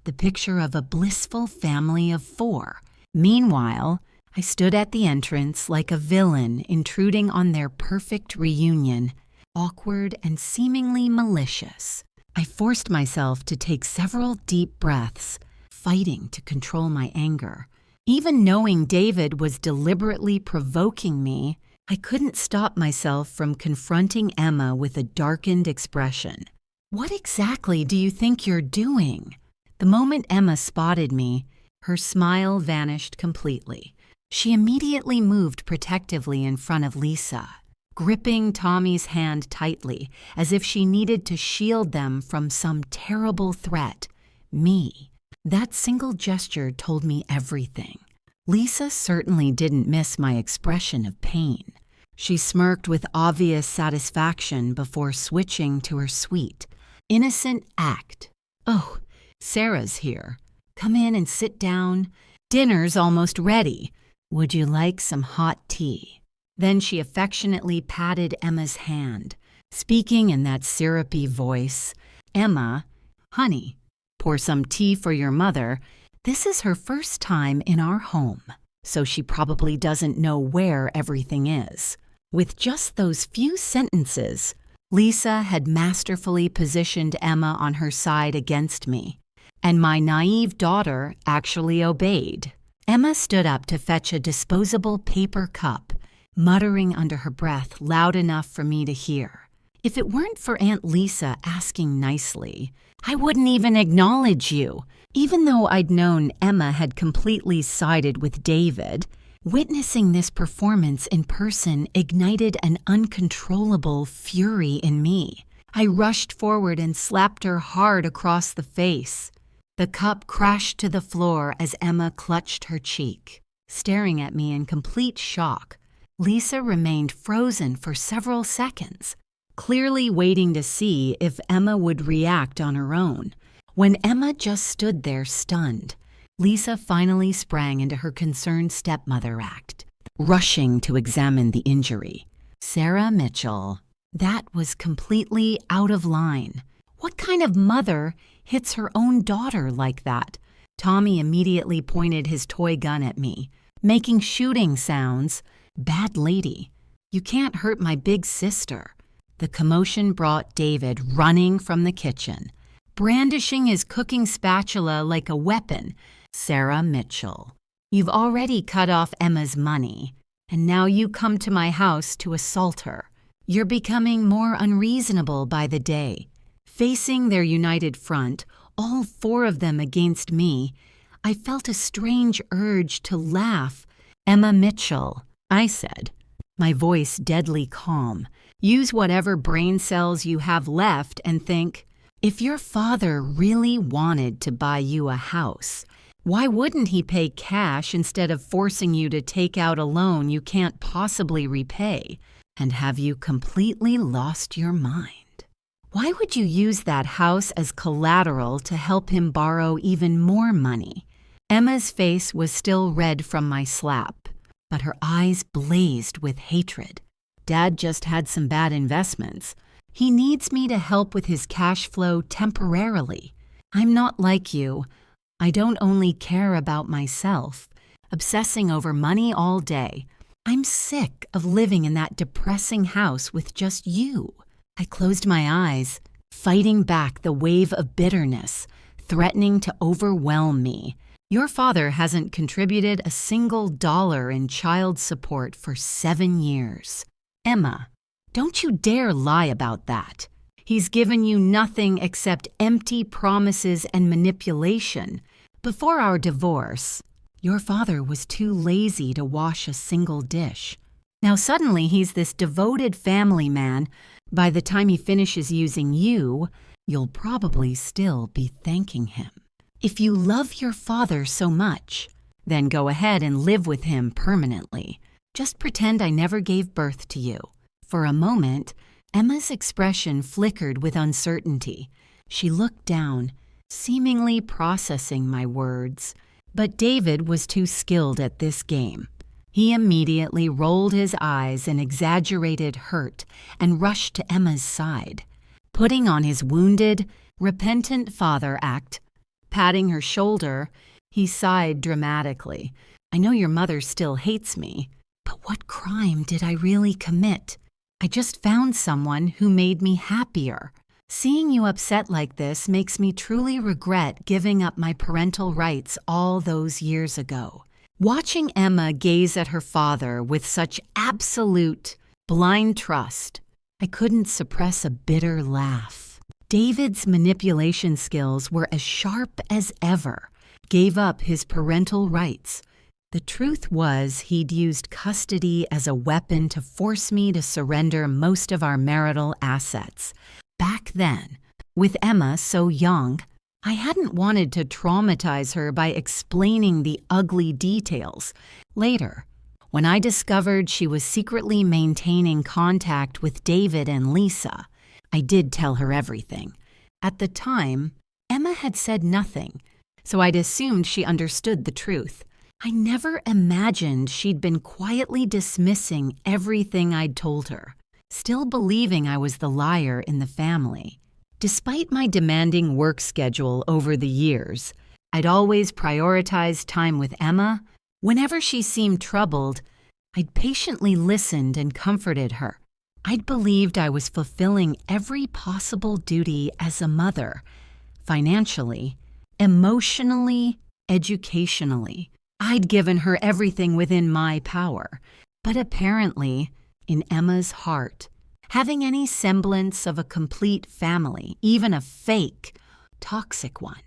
the picture of a blissful family of 4. Meanwhile, I stood at the entrance like a villain intruding on their perfect reunion, awkward and seemingly malicious. I forced myself to take several deep breaths, fighting to control my anger. Even knowing David was deliberately provoking me, I couldn't stop myself from confronting Emma with a darkened expression. "What exactly do you think you're doing?" The moment Emma spotted me, her smile vanished completely. She immediately moved protectively in front of Lisa, gripping Tommy's hand tightly, as if she needed to shield them from some terrible threat. Me. That single gesture told me everything. Lisa certainly didn't miss my expression of pain. She smirked with obvious satisfaction before switching to her sweet, innocent act. "Oh, Sarah's here. Come in and sit down. Dinner's almost ready. Would you like some hot tea?" Then she affectionately patted Emma's hand, speaking in that syrupy voice. "Emma, honey, pour some tea for your mother. This is her first time in our home, so she probably doesn't know where everything is." With just those few sentences, Lisa had masterfully positioned Emma on her side against me, and my naive daughter actually obeyed. Emma stood up to fetch a disposable paper cup, muttering under her breath loud enough for me to hear. If it weren't for Aunt Lisa asking nicely, I wouldn't even acknowledge you. Even though I'd known Emma had completely sided with David, witnessing this performance in person ignited an uncontrollable fury in me. I rushed forward and slapped her hard across the face. The cup crashed to the floor as Emma clutched her cheek. Staring at me in complete shock, Lisa remained frozen for several seconds, clearly waiting to see if Emma would react on her own. When Emma just stood there stunned, Lisa finally sprang into her concerned stepmother act, rushing to examine the injury. Sarah Mitchell. That was completely out of line. What kind of mother hits her own daughter like that? Tommy immediately pointed his toy gun at me, making shooting sounds. "Bad lady, you can't hurt my big sister." The commotion brought David running from the kitchen, brandishing his cooking spatula like a weapon. "Sarah Mitchell, you've already cut off Emma's money, and now you come to my house to assault her. You're becoming more unreasonable by the day." Facing their united front, all four of them against me, I felt a strange urge to laugh. "Emma Mitchell," I said, my voice deadly calm, "use whatever brain cells you have left and think, if your father really wanted to buy you a house, why wouldn't he pay cash instead of forcing you to take out a loan you can't possibly repay? And have you completely lost your mind? Why would you use that house as collateral to help him borrow even more money?" Emma's face was still red from my slap, but her eyes blazed with hatred. "Dad just had some bad investments. He needs me to help with his cash flow temporarily. I'm not like you. I don't only care about myself, obsessing over money all day. I'm sick of living in that depressing house with just you." I closed my eyes, fighting back the wave of bitterness, threatening to overwhelm me. "Your father hasn't contributed a single dollar in child support for 7 years. Emma, don't you dare lie about that. He's given you nothing except empty promises and manipulation. Before our divorce, your father was too lazy to wash a single dish. Now suddenly he's this devoted family man. By the time he finishes using you, you'll probably still be thanking him. If you love your father so much, then go ahead and live with him permanently. Just pretend I never gave birth to you." For a moment, Emma's expression flickered with uncertainty. She looked down, seemingly processing my words. But David was too skilled at this game. He immediately rolled his eyes in exaggerated hurt and rushed to Emma's side, putting on his wounded, repentant father act. Patting her shoulder, he sighed dramatically. "I know your mother still hates me, but what crime did I really commit? I just found someone who made me happier. Seeing you upset like this makes me truly regret giving up my parental rights all those years ago." Watching Emma gaze at her father with such absolute, blind trust, I couldn't suppress a bitter laugh. David's manipulation skills were as sharp as ever. Gave up his parental rights. The truth was he'd used custody as a weapon to force me to surrender most of our marital assets. Back then, with Emma so young, I hadn't wanted to traumatize her by explaining the ugly details. Later, when I discovered she was secretly maintaining contact with David and Lisa, I did tell her everything. At the time, Emma had said nothing, so I'd assumed she understood the truth. I never imagined she'd been quietly dismissing everything I'd told her, still believing I was the liar in the family. Despite my demanding work schedule over the years, I'd always prioritized time with Emma. Whenever she seemed troubled, I'd patiently listened and comforted her. I'd believed I was fulfilling every possible duty as a mother, financially, emotionally, educationally. I'd given her everything within my power, but apparently, in Emma's heart, having any semblance of a complete family, even a fake, toxic one,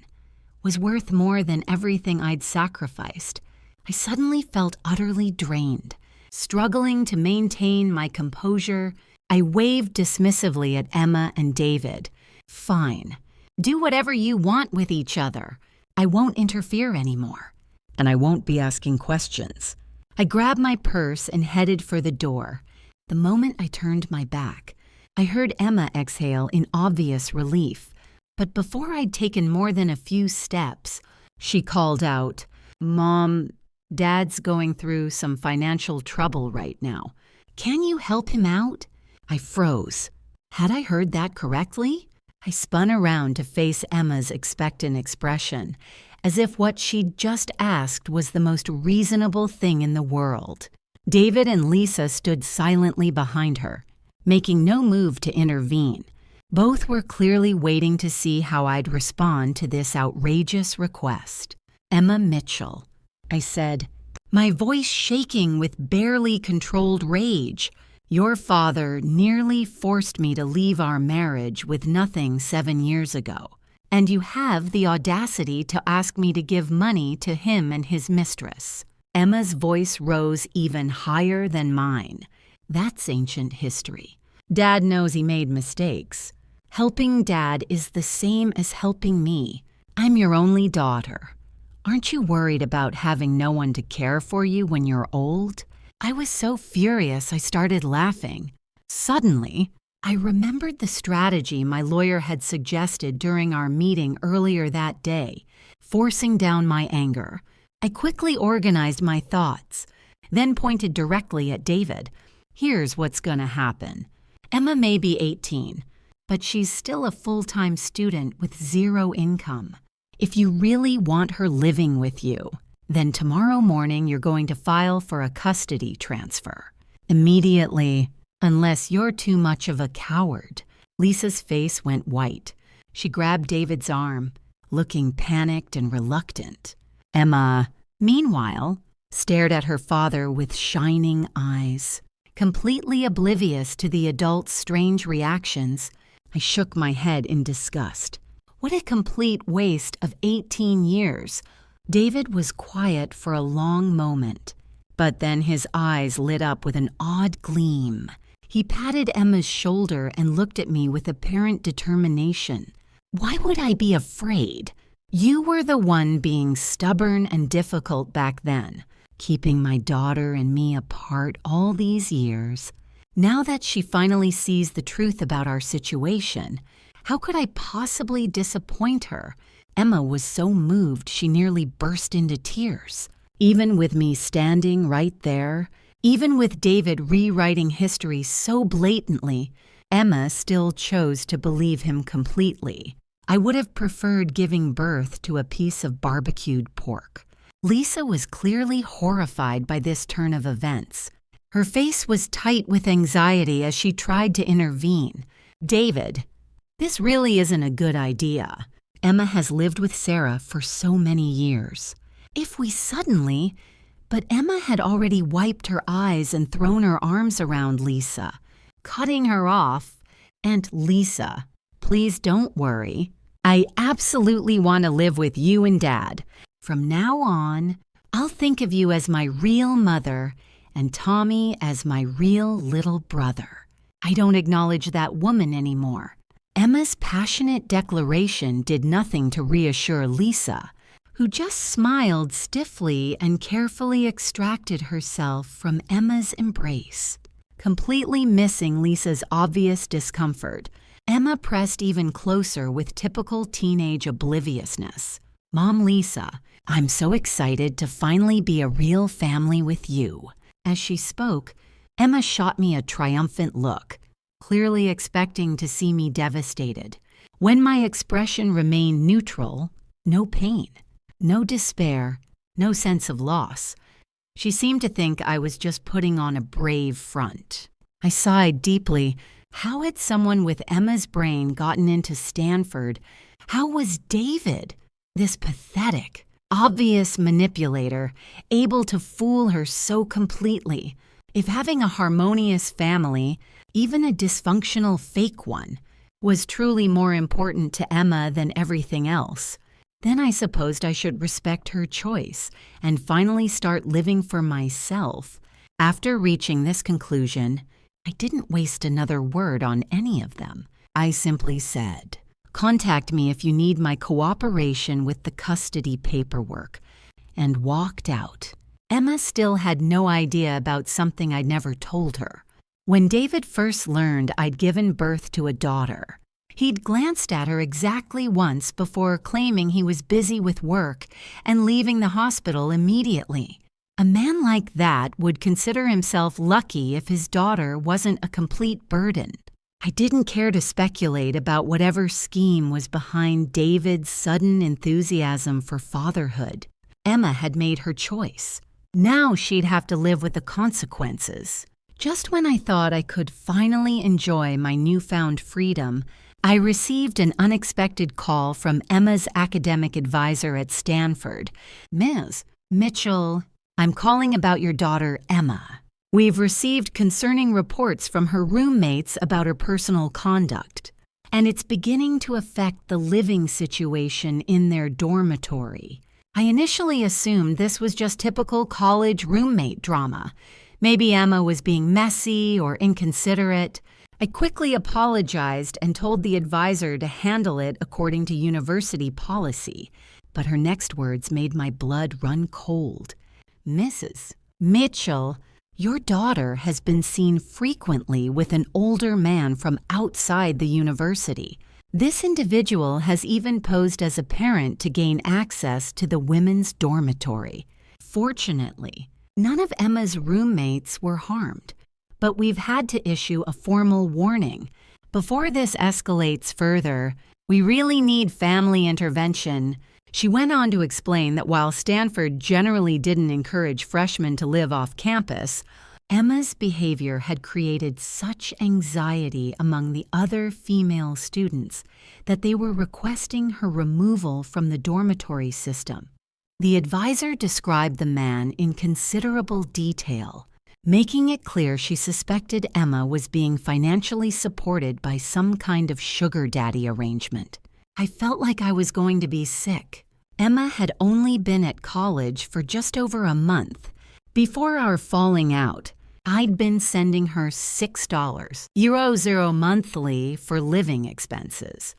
was worth more than everything I'd sacrificed. I suddenly felt utterly drained. Struggling to maintain my composure, I waved dismissively at Emma and David. Fine. Do whatever you want with each other. I won't interfere anymore. And I won't be asking questions. I grabbed my purse and headed for the door. The moment I turned my back, I heard Emma exhale in obvious relief. But before I'd taken more than a few steps, she called out, "Mom, Dad's going through some financial trouble right now. Can you help him out?" I froze. Had I heard that correctly? I spun around to face Emma's expectant expression, as if what she'd just asked was the most reasonable thing in the world. David and Lisa stood silently behind her, making no move to intervene. Both were clearly waiting to see how I'd respond to this outrageous request. "Emma Mitchell," I said, my voice shaking with barely controlled rage. "Your father nearly forced me to leave our marriage with nothing 7 years ago, and you have the audacity to ask me to give money to him and his mistress." Emma's voice rose even higher than mine. "That's ancient history. Dad knows he made mistakes. Helping Dad is the same as helping me. I'm your only daughter. Aren't you worried about having no one to care for you when you're old?" I was so furious I started laughing. Suddenly, I remembered the strategy my lawyer had suggested during our meeting earlier that day, forcing down my anger. I quickly organized my thoughts, then pointed directly at David. "Here's what's gonna happen. Emma may be 18, but she's still a full-time student with zero income. If you really want her living with you, then tomorrow morning you're going to file for a custody transfer. Immediately, unless you're too much of a coward." Lisa's face went white. She grabbed David's arm, looking panicked and reluctant. Emma, meanwhile, stared at her father with shining eyes. Completely oblivious to the adult's strange reactions, I shook my head in disgust. What a complete waste of 18 years. David was quiet for a long moment, but then his eyes lit up with an odd gleam. He patted Emma's shoulder and looked at me with apparent determination. "Why would I be afraid? You were the one being stubborn and difficult back then, keeping my daughter and me apart all these years. Now that she finally sees the truth about our situation, how could I possibly disappoint her?" Emma was so moved she nearly burst into tears. Even with me standing right there, even with David rewriting history so blatantly, Emma still chose to believe him completely. I would have preferred giving birth to a piece of barbecued pork. Lisa was clearly horrified by this turn of events. Her face was tight with anxiety as she tried to intervene. "David, this really isn't a good idea. Emma has lived with Sarah for so many years. If we suddenly—" But Emma had already wiped her eyes and thrown her arms around Lisa, cutting her off. "And Lisa, please don't worry. I absolutely want to live with you and Dad. From now on, I'll think of you as my real mother and Tommy as my real little brother. I don't acknowledge that woman anymore." Emma's passionate declaration did nothing to reassure Lisa, who just smiled stiffly and carefully extracted herself from Emma's embrace. Completely missing Lisa's obvious discomfort, Emma pressed even closer with typical teenage obliviousness. Mom Lisa, I'm so excited to finally be a real family with you. As she spoke, Emma shot me a triumphant look, clearly expecting to see me devastated. When my expression remained neutral, no pain, no despair, no sense of loss, she seemed to think I was just putting on a brave front. I sighed deeply. How had someone with Emma's brain gotten into Stanford? How was David, this pathetic, obvious manipulator, able to fool her so completely? If having a harmonious family, even a dysfunctional fake one, was truly more important to Emma than everything else, then I supposed I should respect her choice and finally start living for myself. After reaching this conclusion, I didn't waste another word on any of them. I simply said, "Contact me if you need my cooperation with the custody paperwork," and walked out. Emma still had no idea about something I'd never told her. When David first learned I'd given birth to a daughter, he'd glanced at her exactly once before claiming he was busy with work and leaving the hospital immediately. A man like that would consider himself lucky if his daughter wasn't a complete burden. I didn't care to speculate about whatever scheme was behind David's sudden enthusiasm for fatherhood. Emma had made her choice. Now she'd have to live with the consequences. Just when I thought I could finally enjoy my newfound freedom, I received an unexpected call from Emma's academic advisor at Stanford. "Ms. Mitchell, I'm calling about your daughter, Emma. We've received concerning reports from her roommates about her personal conduct, and it's beginning to affect the living situation in their dormitory. I initially assumed this was just typical college roommate drama. Maybe Emma was being messy or inconsiderate. I quickly apologized and told the advisor to handle it according to university policy, but her next words made my blood run cold. "Mrs. Mitchell, your daughter has been seen frequently with an older man from outside the university. This individual has even posed as a parent to gain access to the women's dormitory. Fortunately, none of Emma's roommates were harmed, but we've had to issue a formal warning. Before this escalates further, we really need family intervention." She went on to explain that while Stanford generally didn't encourage freshmen to live off campus, Emma's behavior had created such anxiety among the other female students that they were requesting her removal from the dormitory system. The advisor described the man in considerable detail, making it clear she suspected Emma was being financially supported by some kind of sugar daddy arrangement. I felt like I was going to be sick. Emma had only been at college for just over a month. Before our falling out, I'd been sending her €6 monthly for living expenses,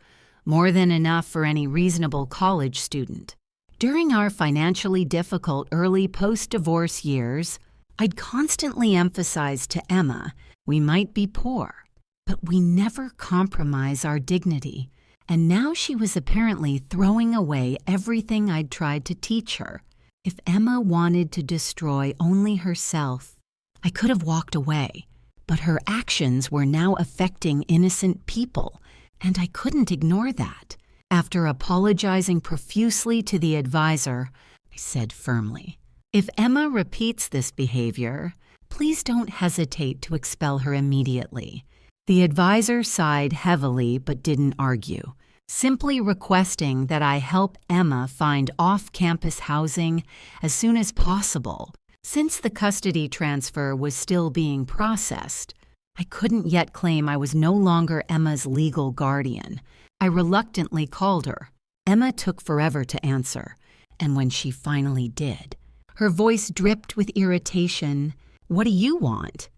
more than enough for any reasonable college student. During our financially difficult early post-divorce years, I'd constantly emphasize to Emma we might be poor, but we never compromise our dignity. And now she was apparently throwing away everything I'd tried to teach her. If Emma wanted to destroy only herself, I could have walked away. But her actions were now affecting innocent people, and I couldn't ignore that. After apologizing profusely to the advisor, I said firmly, "If Emma repeats this behavior, please don't hesitate to expel her immediately." The advisor sighed heavily but didn't argue, simply requesting that I help Emma find off-campus housing as soon as possible. Since the custody transfer was still being processed, I couldn't yet claim I was no longer Emma's legal guardian. I reluctantly called her. Emma took forever to answer, and when she finally did, her voice dripped with irritation. "What do you want?"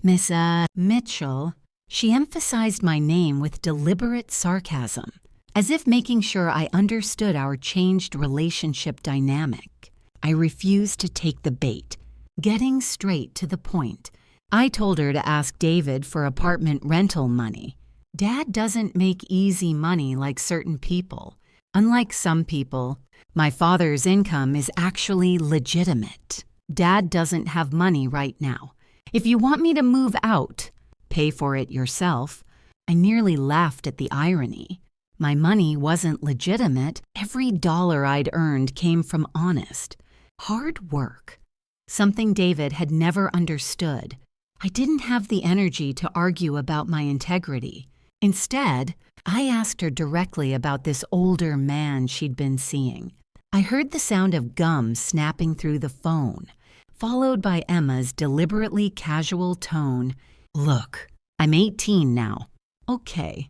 "Miss, Mitchell." She emphasized my name with deliberate sarcasm, as if making sure I understood our changed relationship dynamic. I refused to take the bait, getting straight to the point. I told her to ask David for apartment rental money. Dad doesn't make easy money like certain people. Unlike some people, my father's income is actually legitimate. Dad doesn't have money right now. If you want me to move out, pay for it yourself. I nearly laughed at the irony. My money wasn't legitimate. Every dollar I'd earned came from honest, hard work. Something David had never understood. I didn't have the energy to argue about my integrity. Instead, I asked her directly about this older man she'd been seeing. I heard the sound of gum snapping through the phone, followed by Emma's deliberately casual tone. Look, I'm 18 now. Okay.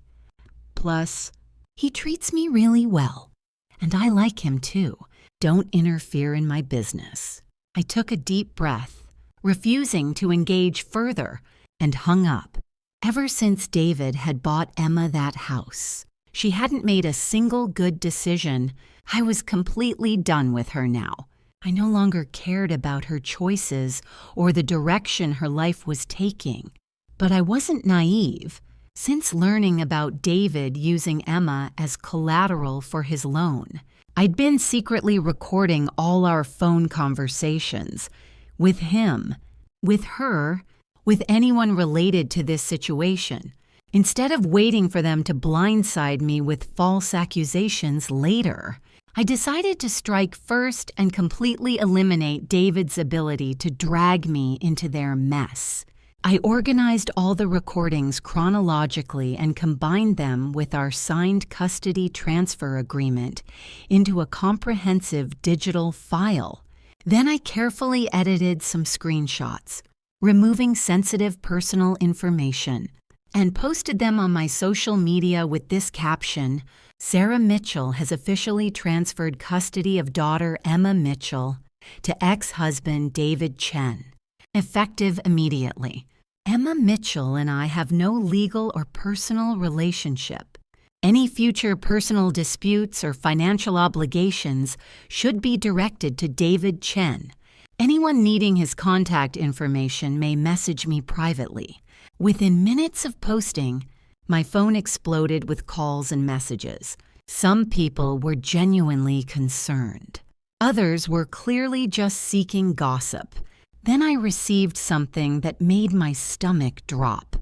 Plus, he treats me really well. And I like him too. Don't interfere in my business. I took a deep breath, refusing to engage further, and hung up. Ever since David had bought Emma that house, she hadn't made a single good decision. I was completely done with her now. I no longer cared about her choices or the direction her life was taking. But I wasn't naive. Since learning about David using Emma as collateral for his loan, I'd been secretly recording all our phone conversations. With him, with her, with anyone related to this situation, instead of waiting for them to blindside me with false accusations later. I decided to strike first and completely eliminate David's ability to drag me into their mess. I organized all the recordings chronologically and combined them with our signed custody transfer agreement into a comprehensive digital file. Then I carefully edited some screenshots, removing sensitive personal information, and posted them on my social media with this caption: Sarah Mitchell has officially transferred custody of daughter Emma Mitchell to ex-husband David Chen, effective immediately. Emma Mitchell and I have no legal or personal relationship. Any future personal disputes or financial obligations should be directed to David Chen. Anyone needing his contact information may message me privately. Within minutes of posting, my phone exploded with calls and messages. Some people were genuinely concerned. Others were clearly just seeking gossip. Then I received something that made my stomach drop.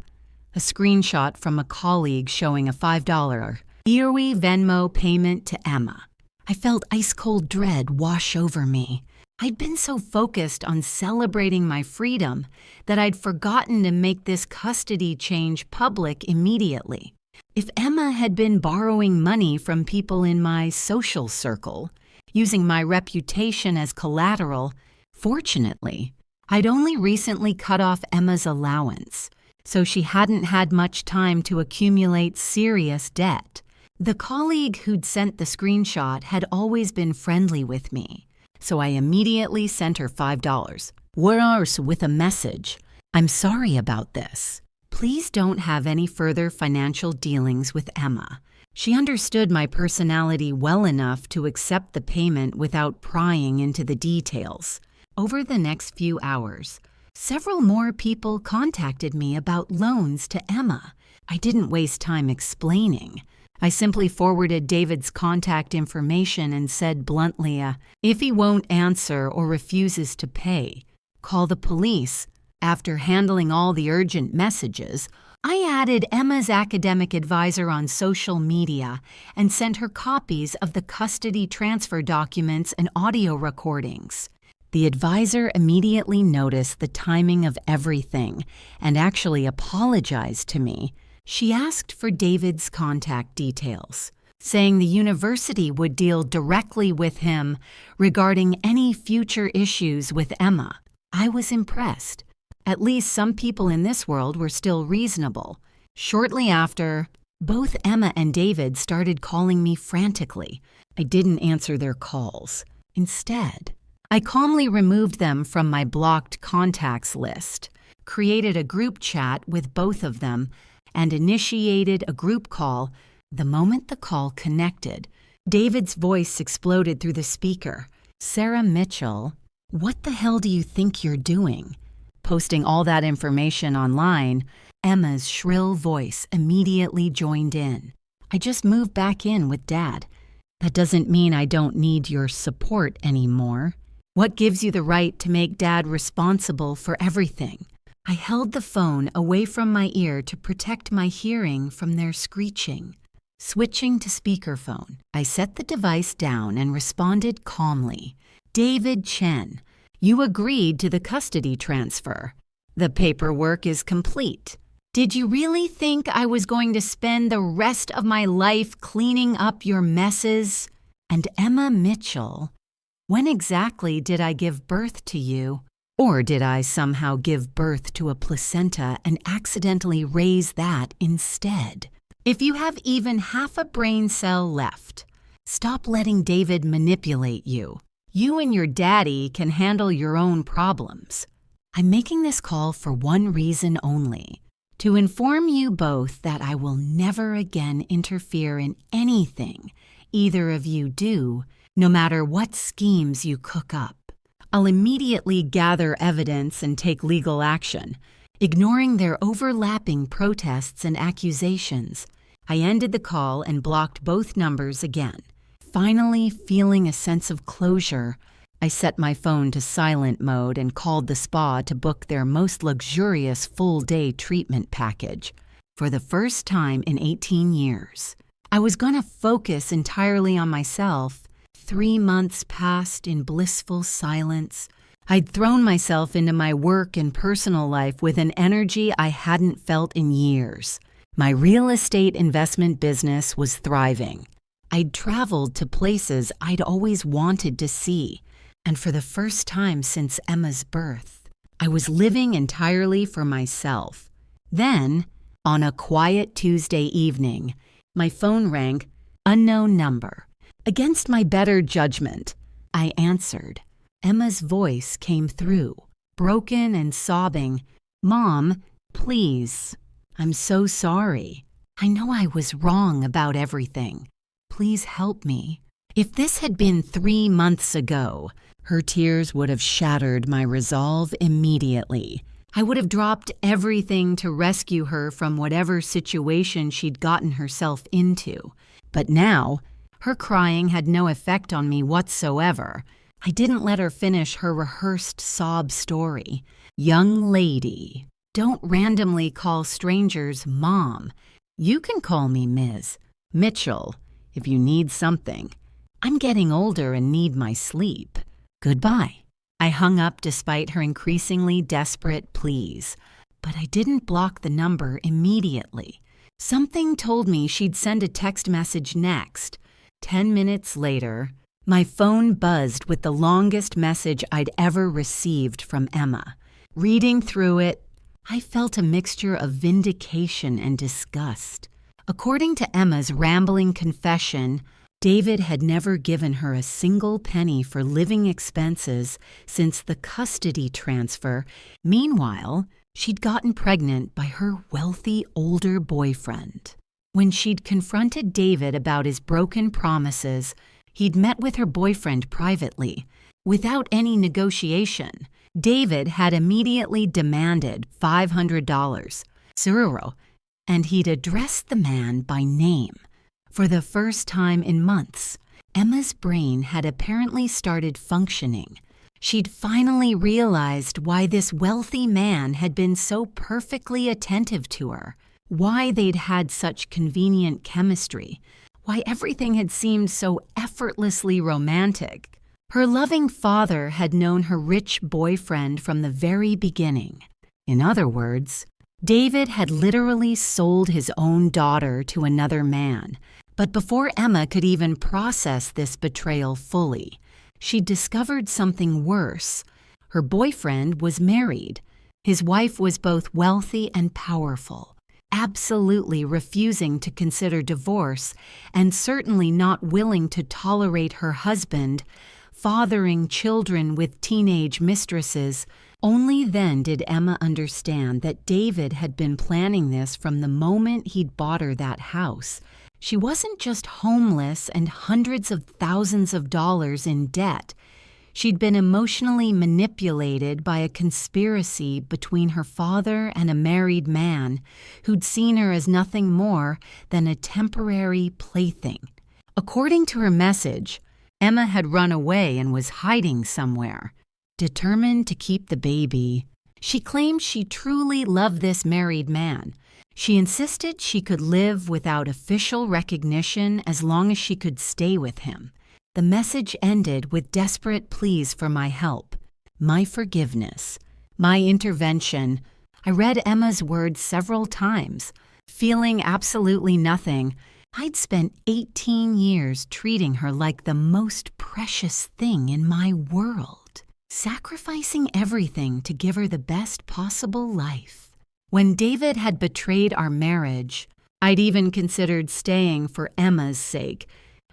A screenshot from a colleague showing a $5 EOE Venmo payment to Emma. I felt ice-cold dread wash over me. I'd been so focused on celebrating my freedom that I'd forgotten to make this custody change public immediately. If Emma had been borrowing money from people in my social circle, using my reputation as collateral, fortunately, I'd only recently cut off Emma's allowance, so she hadn't had much time to accumulate serious debt. The colleague who'd sent the screenshot had always been friendly with me, so I immediately sent her $5. Worse, with a message: I'm sorry about this. Please don't have any further financial dealings with Emma. She understood my personality well enough to accept the payment without prying into the details. Over the next few hours, several more people contacted me about loans to Emma. I didn't waste time explaining. I simply forwarded David's contact information and said bluntly, if he won't answer or refuses to pay, call the police. After handling all the urgent messages, I added Emma's academic advisor on social media and sent her copies of the custody transfer documents and audio recordings. The advisor immediately noticed the timing of everything and actually apologized to me. She asked for David's contact details, saying the university would deal directly with him regarding any future issues with Emma. I was impressed. At least some people in this world were still reasonable. Shortly after, both Emma and David started calling me frantically. I didn't answer their calls. Instead, I calmly removed them from my blocked contacts list, created a group chat with both of them, and initiated a group call. The moment the call connected, David's voice exploded through the speaker. Sarah Mitchell, what the hell do you think you're doing? Posting all that information online, Emma's shrill voice immediately joined in. I just moved back in with Dad. That doesn't mean I don't need your support anymore. What gives you the right to make Dad responsible for everything? I held the phone away from my ear to protect my hearing from their screeching. Switching to speakerphone, I set the device down and responded calmly. David Chen, you agreed to the custody transfer. The paperwork is complete. Did you really think I was going to spend the rest of my life cleaning up your messes? And Emma Mitchell, when exactly did I give birth to you? Or did I somehow give birth to a placenta and accidentally raise that instead? If you have even half a brain cell left, stop letting David manipulate you. You and your daddy can handle your own problems. I'm making this call for one reason only, to inform you both that I will never again interfere in anything either of you do, no matter what schemes you cook up. I'll immediately gather evidence and take legal action, ignoring their overlapping protests and accusations. I ended the call and blocked both numbers again. Finally, feeling a sense of closure, I set my phone to silent mode and called the spa to book their most luxurious full-day treatment package. For the first time in 18 years, I was going to focus entirely on myself. 3 months passed in blissful silence. I'd thrown myself into my work and personal life with an energy I hadn't felt in years. My real estate investment business was thriving. I'd traveled to places I'd always wanted to see, and for the first time since Emma's birth, I was living entirely for myself. Then, on a quiet Tuesday evening, my phone rang, unknown number. Against my better judgment, I answered. Emma's voice came through, broken and sobbing. "Mom, please. I'm so sorry. I know I was wrong about everything. Please help me." If this had been 3 months ago, her tears would have shattered my resolve immediately. I would have dropped everything to rescue her from whatever situation she'd gotten herself into. But now, her crying had no effect on me whatsoever. I didn't let her finish her rehearsed sob story. "Young lady, don't randomly call strangers Mom. You can call me Ms. Mitchell if you need something. I'm getting older and need my sleep. Goodbye." I hung up despite her increasingly desperate pleas, but I didn't block the number immediately. Something told me she'd send a text message next. 10 minutes later, my phone buzzed with the longest message I'd ever received from Emma. Reading through it, I felt a mixture of vindication and disgust. According to Emma's rambling confession, David had never given her a single penny for living expenses since the custody transfer. Meanwhile, she'd gotten pregnant by her wealthy older boyfriend. When she'd confronted David about his broken promises, he'd met with her boyfriend privately. Without any negotiation, David had immediately demanded $500, €0, and he'd addressed the man by name. For the first time in months, Emma's brain had apparently started functioning. She'd finally realized why this wealthy man had been so perfectly attentive to her, why they'd had such convenient chemistry, why everything had seemed so effortlessly romantic. Her loving father had known her rich boyfriend from the very beginning. In other words, David had literally sold his own daughter to another man. But before Emma could even process this betrayal fully, she discovered something worse. Her boyfriend was married. His wife was both wealthy and powerful, absolutely refusing to consider divorce and certainly not willing to tolerate her husband fathering children with teenage mistresses. Only then did Emma understand that David had been planning this from the moment he'd bought her that house. She wasn't just homeless and hundreds of thousands of dollars in debt. She'd been emotionally manipulated by a conspiracy between her father and a married man who'd seen her as nothing more than a temporary plaything. According to her message, Emma had run away and was hiding somewhere. Determined to keep the baby, she claimed she truly loved this married man. She insisted she could live without official recognition as long as she could stay with him. The message ended with desperate pleas for my help, my forgiveness, my intervention. I read Emma's words several times, feeling absolutely nothing. I'd spent 18 years treating her like the most precious thing in my world, sacrificing everything to give her the best possible life. When David had betrayed our marriage, I'd even considered staying for Emma's sake,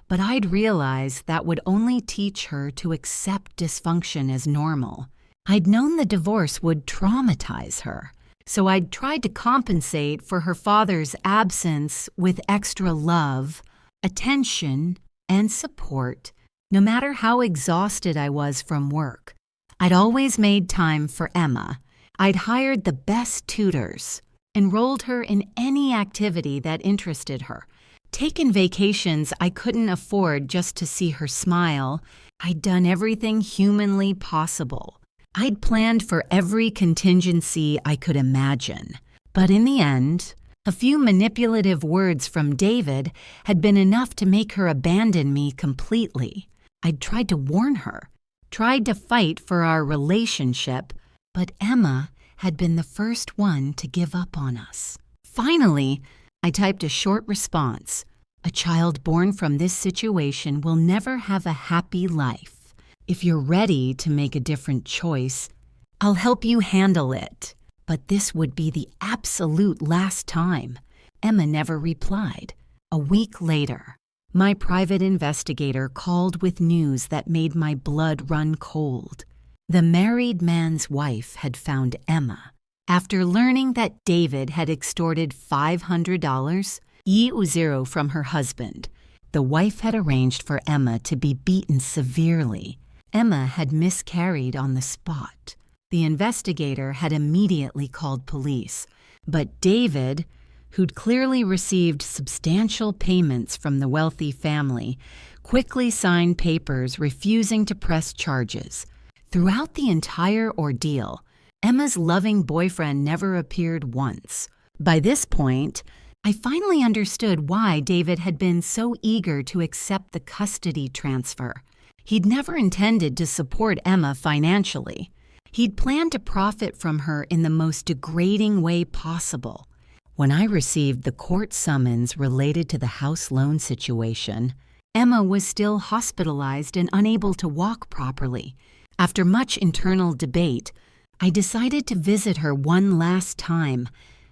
but I'd realized that would only teach her to accept dysfunction as normal. I'd known the divorce would traumatize her, so I'd tried to compensate for her father's absence with extra love, attention, and support, no matter how exhausted I was from work. I'd always made time for Emma. I'd hired the best tutors, enrolled her in any activity that interested her, taken vacations I couldn't afford just to see her smile. I'd done everything humanly possible. I'd planned for every contingency I could imagine. But in the end, a few manipulative words from David had been enough to make her abandon me completely. I'd tried to warn her, tried to fight for our relationship, but Emma had been the first one to give up on us. Finally, I typed a short response. A child born from this situation will never have a happy life. If you're ready to make a different choice, I'll help you handle it. But this would be the absolute last time. Emma never replied. A week later, my private investigator called with news that made my blood run cold. The married man's wife had found Emma. After learning that David had extorted $500 from her husband, the wife had arranged for Emma to be beaten severely. Emma had miscarried on the spot. The investigator had immediately called police, but David, who'd clearly received substantial payments from the wealthy family, quickly signed papers refusing to press charges. Throughout the entire ordeal, Emma's loving boyfriend never appeared once. By this point, I finally understood why David had been so eager to accept the custody transfer. He'd never intended to support Emma financially. He'd planned to profit from her in the most degrading way possible. When I received the court summons related to the house loan situation, Emma was still hospitalized and unable to walk properly. After much internal debate, I decided to visit her one last time,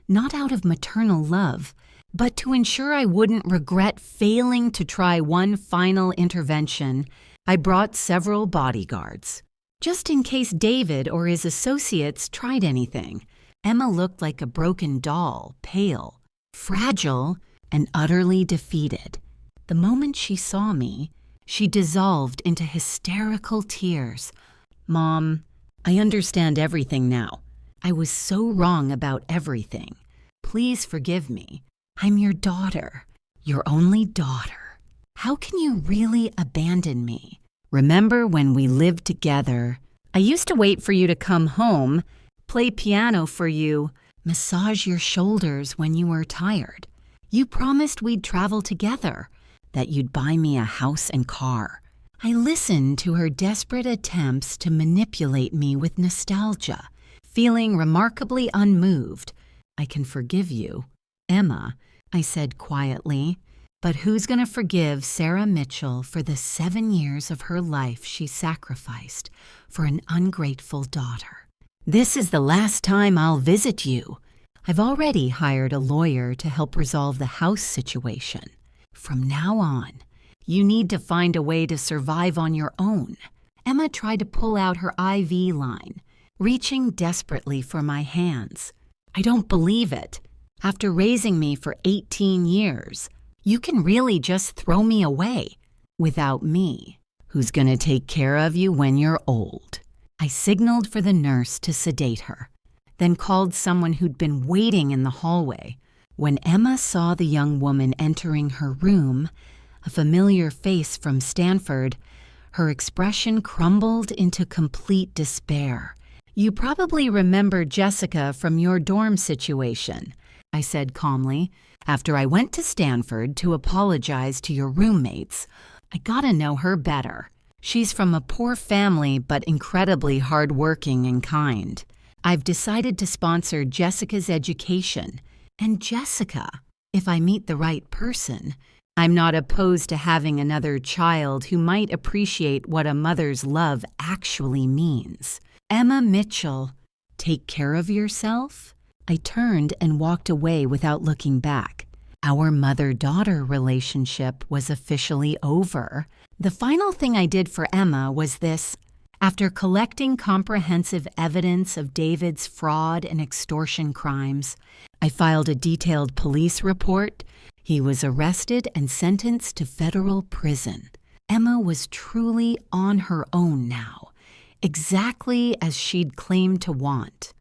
not out of maternal love, but to ensure I wouldn't regret failing to try one final intervention. I brought several bodyguards, just in case David or his associates tried anything. Emma looked like a broken doll, pale, fragile, and utterly defeated. The moment she saw me, she dissolved into hysterical tears. "Mom, I understand everything now. I was so wrong about everything. Please forgive me. I'm your daughter, your only daughter. How can you really abandon me? Remember when we lived together? I used to wait for you to come home, play piano for you, massage your shoulders when you were tired. You promised we'd travel together, that you'd buy me a house and car." I listened to her desperate attempts to manipulate me with nostalgia, feeling remarkably unmoved. "I can forgive you, Emma," I said quietly, "but who's going to forgive Sarah Mitchell for the 7 years of her life she sacrificed for an ungrateful daughter? This is the last time I'll visit you. I've already hired a lawyer to help resolve the house situation. From now on, you need to find a way to survive on your own." Emma tried to pull out her IV line, reaching desperately for my hands. "I don't believe it. After raising me for 18 years, you can really just throw me away. Without me, who's going to take care of you when you're old?" I signaled for the nurse to sedate her, then called someone who'd been waiting in the hallway. When Emma saw the young woman entering her room, a familiar face from Stanford. Her expression crumbled into complete despair. "You probably remember Jessica from your dorm situation," I said calmly. "After I went to Stanford to apologize to your roommates, I got to know her better. She's from a poor family but incredibly hardworking and kind. I've decided to sponsor Jessica's education. And Jessica, if I meet the right person, I'm not opposed to having another child who might appreciate what a mother's love actually means. Emma Mitchell, take care of yourself?" I turned and walked away without looking back. Our mother-daughter relationship was officially over. The final thing I did for Emma was this. After collecting comprehensive evidence of David's fraud and extortion crimes, I filed a detailed police report. He was arrested and sentenced to federal prison. Emma was truly on her own now, exactly as she'd claimed to want.